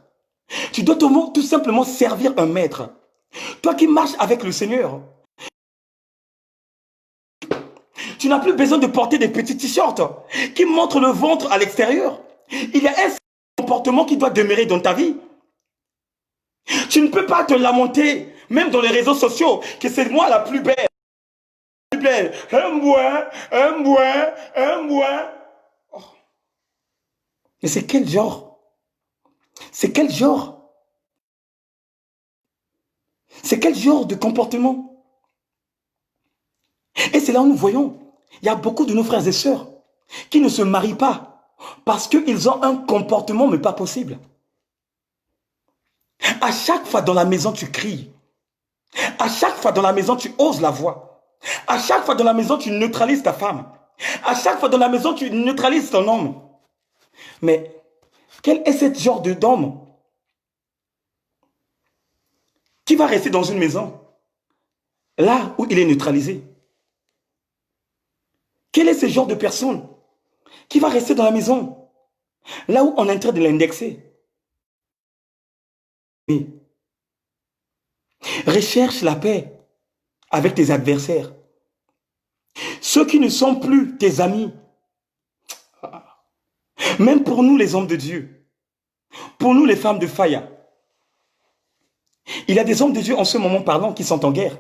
Tu dois tout simplement servir un maître. Toi qui marches avec le Seigneur, tu n'as plus besoin de porter des petits t-shirts qui montrent le ventre à l'extérieur. Il y a un comportement qui doit demeurer dans ta vie. Tu ne peux pas te lamenter, même dans les réseaux sociaux, que c'est moi la plus belle. Un mois. Oh. Mais c'est quel genre? C'est quel genre? C'est quel genre de comportement? Et c'est là où nous voyons, il y a beaucoup de nos frères et sœurs qui ne se marient pas parce qu'ils ont un comportement mais pas possible. À chaque fois dans la maison, tu cries. À chaque fois dans la maison, tu oses la voix. À chaque fois dans la maison, tu neutralises ta femme. À chaque fois dans la maison, tu neutralises ton homme. Mais quel est ce genre d'homme qui va rester dans une maison là où il est neutralisé? Quel est ce genre de personne qui va rester dans la maison là où on est en train de l'indexer? Recherche la paix avec tes adversaires. Ceux qui ne sont plus tes amis. Même pour nous les hommes de Dieu. Pour nous les femmes de Faya. Il y a des hommes de Dieu en ce moment parlant qui sont en guerre.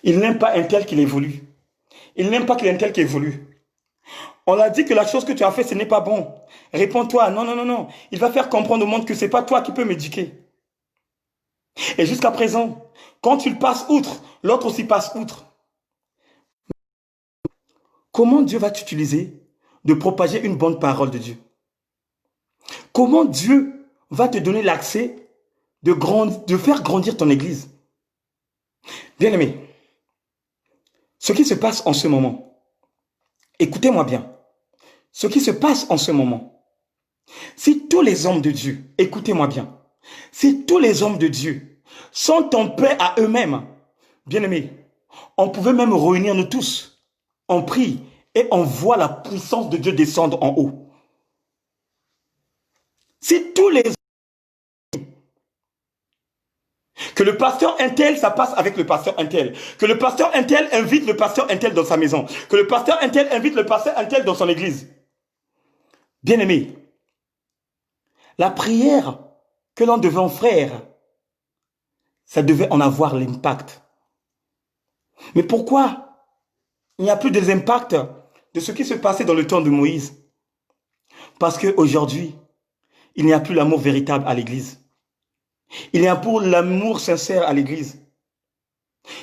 Ils n'aiment pas un tel qu'il évolue. Ils n'aiment pas qu'il y ait un tel qui évolue. On a dit que la chose que tu as fait, ce n'est pas bon. Réponds-toi, non. Il va faire comprendre au monde que ce n'est pas toi qui peux m'éduquer. Et jusqu'à présent, quand tu le passes outre, l'autre aussi passe outre. Comment Dieu va t'utiliser de propager une bonne parole de Dieu? Comment Dieu va te donner l'accès de faire grandir ton église? Bien-aimé, ce qui se passe en ce moment, écoutez-moi bien, ce qui se passe en ce moment, si tous les hommes de Dieu, écoutez-moi bien, si tous les hommes de Dieu sont en paix à eux-mêmes, bien-aimés, on pouvait même réunir nous tous, on prie et on voit la puissance de Dieu descendre en haut. Si tous les... Que le pasteur Intel, ça passe avec le pasteur Intel. Que le pasteur Intel invite le pasteur Intel dans sa maison. Que le pasteur Intel invite le pasteur Intel dans son église. Bien-aimé, la prière que l'on devait en faire, ça devait en avoir l'impact. Mais pourquoi il n'y a plus d'impact de ce qui se passait dans le temps de Moïse? Parce qu'aujourd'hui, il n'y a plus l'amour véritable à l'église. Il y a pour l'amour sincère à l'église.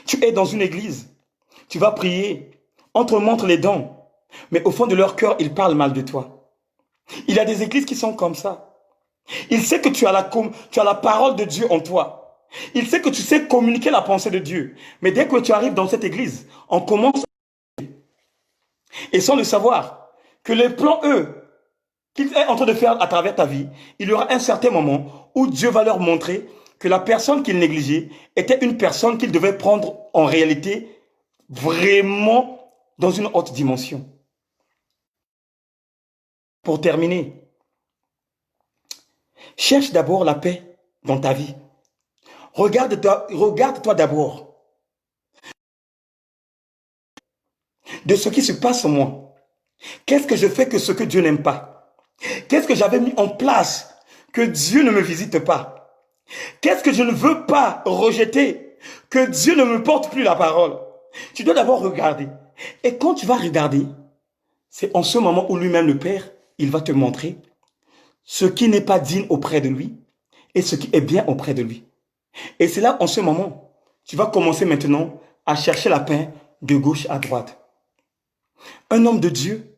Tu es dans une église, tu vas prier, on te montre les dons, mais au fond de leur cœur, ils parlent mal de toi. Il y a des églises qui sont comme ça. Il sait que tu as la parole de Dieu en toi. Il sait que tu sais communiquer la pensée de Dieu. Mais dès que tu arrives dans cette église, on commence, et sans le savoir, que les plans, qu'il est en train de faire à travers ta vie, il y aura un certain moment où Dieu va leur montrer que la personne qu'il négligeait était une personne qu'il devait prendre en réalité vraiment dans une haute dimension. Pour terminer, cherche d'abord la paix dans ta vie. Regarde-toi d'abord de ce qui se passe en moi. Qu'est-ce que je fais que ce que Dieu n'aime pas? Qu'est-ce que j'avais mis en place que Dieu ne me visite pas? Qu'est-ce que je ne veux pas rejeter que Dieu ne me porte plus la parole? Tu dois d'abord regarder. Et quand tu vas regarder, c'est en ce moment où lui-même le Père, il va te montrer ce qui n'est pas digne auprès de lui et ce qui est bien auprès de lui. Et c'est là, en ce moment, tu vas commencer maintenant à chercher la paix de gauche à droite. Un homme de Dieu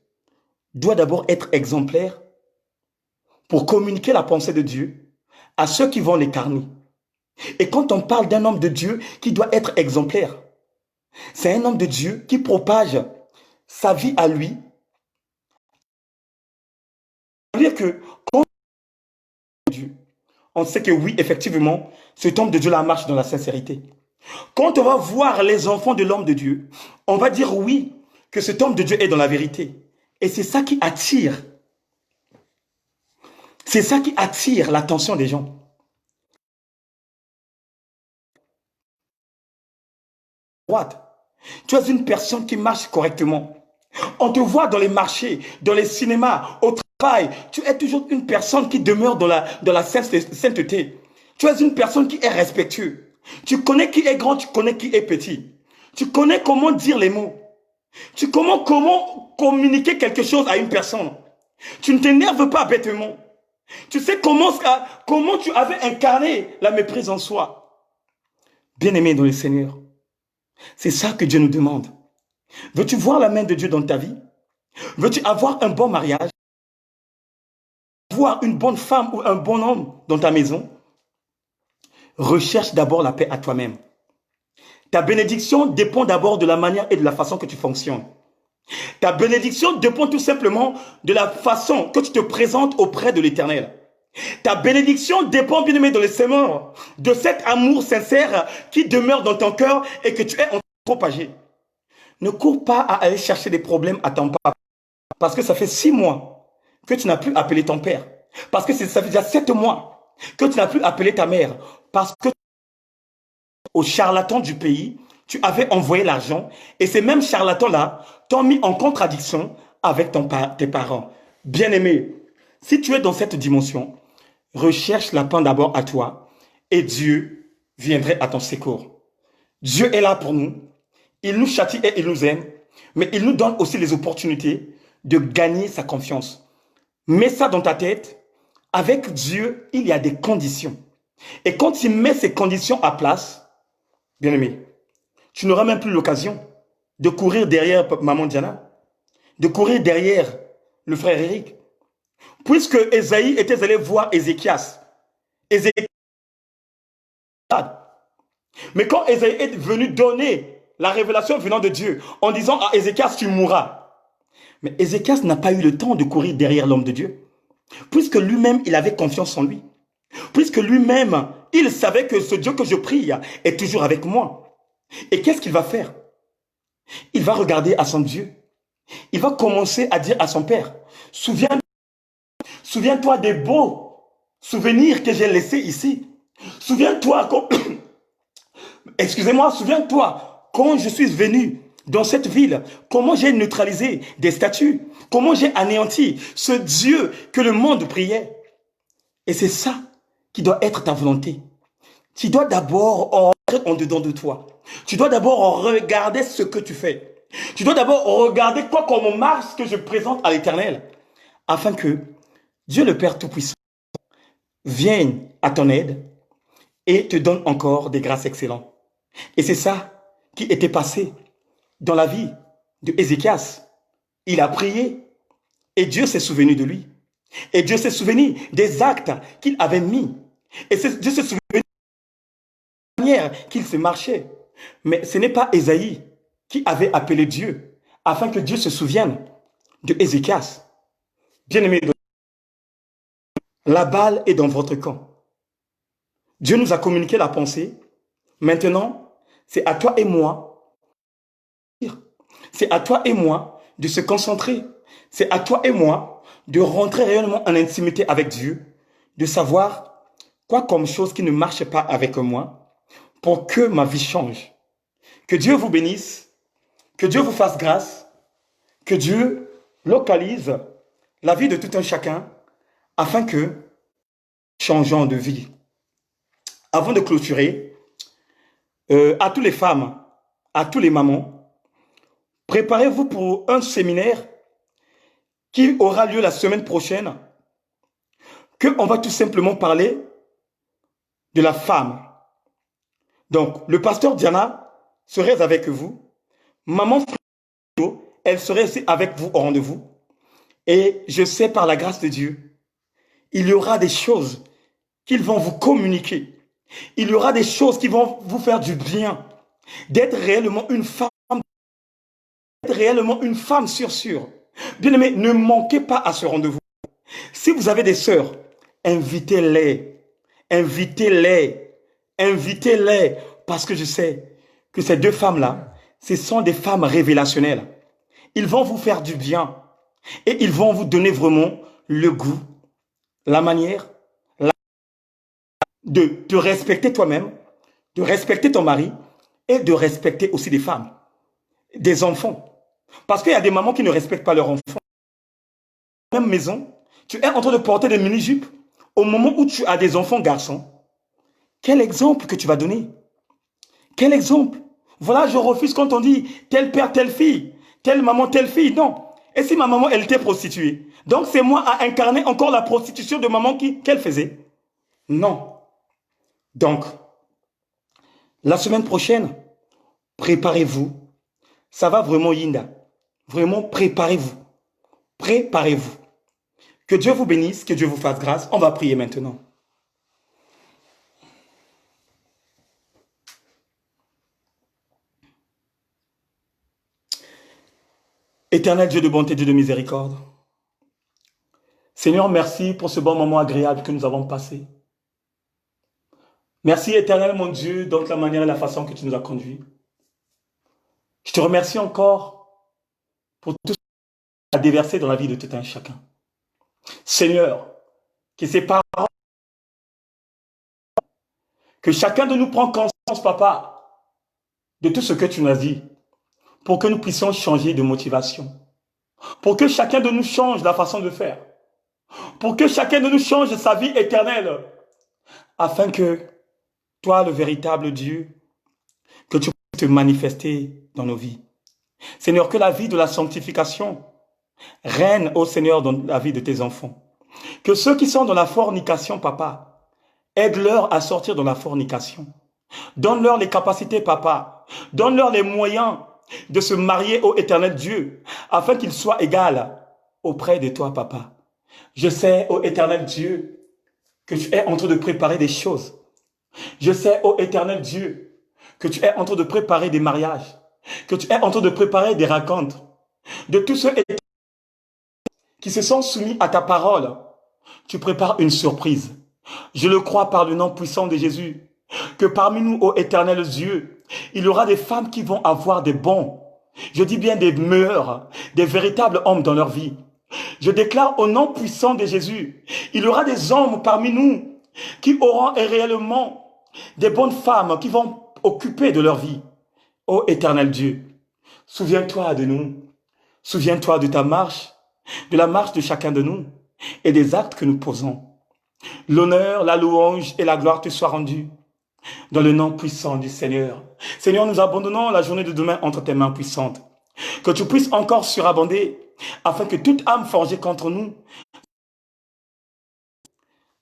doit d'abord être exemplaire pour communiquer la pensée de Dieu à ceux qui vont l'incarner. Et quand on parle d'un homme de Dieu qui doit être exemplaire, c'est un homme de Dieu qui propage sa vie à lui. C'est-à-dire que quand Dieu, on sait que oui, effectivement, cet homme de Dieu-là marche dans la sincérité. Quand on va voir les enfants de l'homme de Dieu, on va dire oui, que cet homme de Dieu est dans la vérité. Et c'est ça qui attire. C'est ça qui attire l'attention des gens. Tu es une personne qui marche correctement. On te voit dans les marchés, dans les cinémas, au travail. Tu es toujours une personne qui demeure dans la sainteté. Tu es une personne qui est respectueuse. Tu connais qui est grand, tu connais qui est petit. Tu connais comment dire les mots. Tu connais comment communiquer quelque chose à une personne. Tu ne t'énerves pas bêtement. Tu sais comment tu avais incarné la méprise en soi. Bien-aimé dans le Seigneur, c'est ça que Dieu nous demande. Veux-tu voir la main de Dieu dans ta vie? Veux-tu avoir un bon mariage? Voir une bonne femme ou un bon homme dans ta maison? Recherche d'abord la paix à toi-même. Ta bénédiction dépend d'abord de la manière et de la façon que tu fonctionnes. Ta bénédiction dépend tout simplement de la façon que tu te présentes auprès de l'Éternel. Ta bénédiction dépend, bien aimé dans le Seigneur, de cet amour sincère qui demeure dans ton cœur et que tu es en train de propager. Ne cours pas à aller chercher des problèmes à ton papa. Parce que ça fait 6 mois que tu n'as plus appelé ton père. Parce que ça fait déjà 7 mois que tu n'as plus appelé ta mère. Parce que aux charlatans du pays, tu avais envoyé l'argent. Et ces mêmes charlatans-là t'ont mis en contradiction avec tes parents. Bien-aimé, si tu es dans cette dimension, recherche la paix d'abord à toi. Et Dieu viendrait à ton secours. Dieu est là pour nous. Il nous châtie et il nous aime, mais il nous donne aussi les opportunités de gagner sa confiance. Mets ça dans ta tête. Avec Dieu, il y a des conditions. Et quand il met ces conditions à place, bien-aimé, tu n'auras même plus l'occasion de courir derrière maman Diana, de courir derrière le frère Eric. Puisque Esaïe était allé voir Ézéchias. Mais quand Esaïe est venu donner la révélation venant de Dieu, en disant à Ézéchias, tu mourras. Mais Ézéchias n'a pas eu le temps de courir derrière l'homme de Dieu. Puisque lui-même, il avait confiance en lui. Puisque lui-même, il savait que ce Dieu que je prie est toujours avec moi. Et qu'est-ce qu'il va faire? Il va regarder à son Dieu. Il va commencer à dire à son père, souviens-toi des beaux Souvenir que j'ai laissé ici. Souviens-toi, excusez-moi, souviens-toi, quand je suis venu dans cette ville, comment j'ai neutralisé des statues, comment j'ai anéanti ce Dieu que le monde priait. Et c'est ça qui doit être ta volonté. Tu dois d'abord rentrer en dedans de toi. Tu dois d'abord regarder ce que tu fais. Tu dois d'abord regarder quoi comme marche que je présente à l'Éternel, afin que Dieu le Père Tout-Puissant vienne à ton aide et te donne encore des grâces excellentes. Et c'est ça qui était passé dans la vie de Ézéchias. Il a prié et Dieu s'est souvenu de lui. Et Dieu s'est souvenu des actes qu'il avait mis. Et Dieu s'est souvenu de la manière qu'il se marchait. Mais ce n'est pas Ésaïe qui avait appelé Dieu afin que Dieu se souvienne de Ézéchias. Bien-aimé, la balle est dans votre camp. Dieu nous a communiqué la pensée. Maintenant, c'est à toi et moi. C'est à toi et moi de se concentrer. C'est à toi et moi de rentrer réellement en intimité avec Dieu, de savoir quoi comme chose qui ne marche pas avec moi pour que ma vie change. Que Dieu vous bénisse, que Dieu vous fasse grâce, que Dieu localise la vie de tout un chacun afin que changeons de vie. Avant de clôturer, à toutes les femmes, à tous les mamans, préparez-vous pour un séminaire qui aura lieu la semaine prochaine, qu'on va tout simplement parler de la femme. Donc, le pasteur Diana serait avec vous. Maman Frido, elle serait aussi avec vous au rendez-vous. Et je sais par la grâce de Dieu, il y aura des choses qu'ils vont vous communiquer. Il y aura des choses qui vont vous faire du bien. D'être réellement une femme sûre. Bien-aimé, ne manquez pas à ce rendez-vous. Si vous avez des sœurs, invitez-les. Parce que je sais que ces deux femmes-là, ce sont des femmes révélationnelles. Ils vont vous faire du bien. Et ils vont vous donner vraiment le goût, la manière de te respecter toi-même, de respecter ton mari et de respecter aussi des femmes, des enfants. Parce qu'il y a des mamans qui ne respectent pas leurs enfants. Dans la même maison, tu es en train de porter des mini-jupes au moment où tu as des enfants garçons. Quel exemple que tu vas donner? Quel exemple? Voilà, je refuse quand on dit tel père, telle fille, telle maman, telle fille. Non. Et si ma maman, elle était prostituée? Donc c'est moi à incarner encore la prostitution de maman qu'elle faisait? Non. Donc, la semaine prochaine, préparez-vous. Ça va vraiment, Yinda. Vraiment, préparez-vous. Préparez-vous. Que Dieu vous bénisse, que Dieu vous fasse grâce. On va prier maintenant. Éternel Dieu de bonté, Dieu de miséricorde. Seigneur, merci pour ce bon moment agréable que nous avons passé. Merci éternel mon Dieu, donc la manière et la façon que tu nous as conduits. Je te remercie encore pour tout ce que tu as déversé dans la vie de tout un chacun. Seigneur, que ces paroles, que chacun de nous prenne conscience, papa, de tout ce que tu nous as dit, pour que nous puissions changer de motivation, pour que chacun de nous change la façon de faire, pour que chacun de nous change sa vie éternelle, afin que toi, le véritable Dieu, que tu puisses te manifester dans nos vies. Seigneur, que la vie de la sanctification règne, ô Seigneur, dans la vie de tes enfants. Que ceux qui sont dans la fornication, papa, aide-leur à sortir de la fornication. Donne-leur les capacités, papa. Donne-leur les moyens de se marier au éternel Dieu, afin qu'ils soient égaux auprès de toi, papa. Je sais, ô éternel Dieu, que tu es en train de préparer des choses. Je sais, ô éternel Dieu, que tu es en train de préparer des mariages, que tu es en train de préparer des racontes, de tous ceux qui se sont soumis à ta parole. Tu prépares une surprise. Je le crois par le nom puissant de Jésus, que parmi nous, ô éternel Dieu, il y aura des femmes qui vont avoir des bons, je dis bien des meilleurs, des véritables hommes dans leur vie. Je déclare au nom puissant de Jésus, il y aura des hommes parmi nous qui auront réellement des bonnes femmes qui vont occuper de leur vie. Ô éternel Dieu, souviens-toi de nous, souviens-toi de ta marche, de la marche de chacun de nous et des actes que nous posons. L'honneur, la louange et la gloire te soient rendus dans le nom puissant du Seigneur. Seigneur, nous abandonnons la journée de demain entre tes mains puissantes. Que tu puisses encore surabonder afin que toute âme forgée contre nous,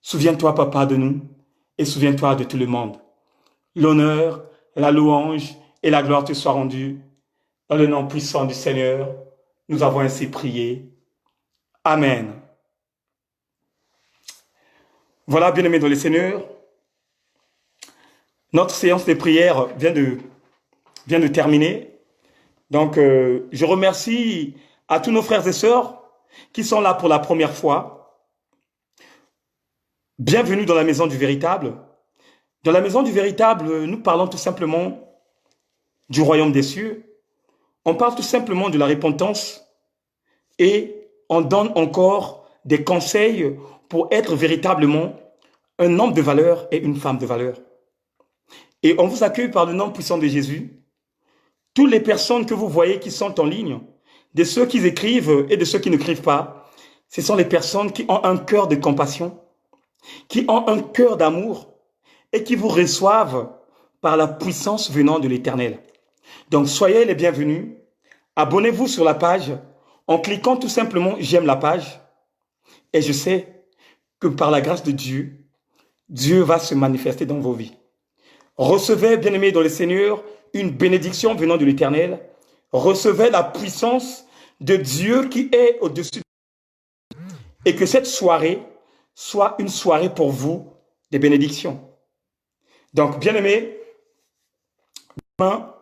souviens-toi, Papa, de nous et souviens-toi de tout le monde. L'honneur, la louange et la gloire te soient rendus dans le nom puissant du Seigneur. Nous avons ainsi prié. Amen. Voilà, bien-aimés dans le Seigneur, notre séance de prière vient de terminer. Donc, je remercie à tous nos frères et sœurs qui sont là pour la première fois. Bienvenue dans la maison du véritable. Dans la maison du véritable, nous parlons tout simplement du royaume des cieux. On parle tout simplement de la repentance et on donne encore des conseils pour être véritablement un homme de valeur et une femme de valeur. Et on vous accueille par le nom puissant de Jésus. Toutes les personnes que vous voyez qui sont en ligne, de ceux qui écrivent et de ceux qui n'écrivent pas, ce sont les personnes qui ont un cœur de compassion, qui ont un cœur d'amour et qui vous reçoivent par la puissance venant de l'Éternel. Donc soyez les bienvenus. Abonnez-vous sur la page en cliquant tout simplement j'aime la page. Et je sais que par la grâce de Dieu, Dieu va se manifester dans vos vies. Recevez, bien-aimés dans le Seigneur, une bénédiction venant de l'Éternel. Recevez la puissance de Dieu qui est au-dessus. Et que cette soirée soit une soirée pour vous de bénédiction. Donc, bien-aimés, demain,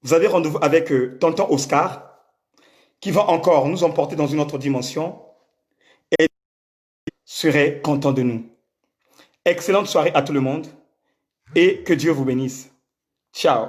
vous avez rendez-vous avec tonton Oscar, qui va encore nous emporter dans une autre dimension et serait content de nous. Excellente soirée à tout le monde et que Dieu vous bénisse. Ciao.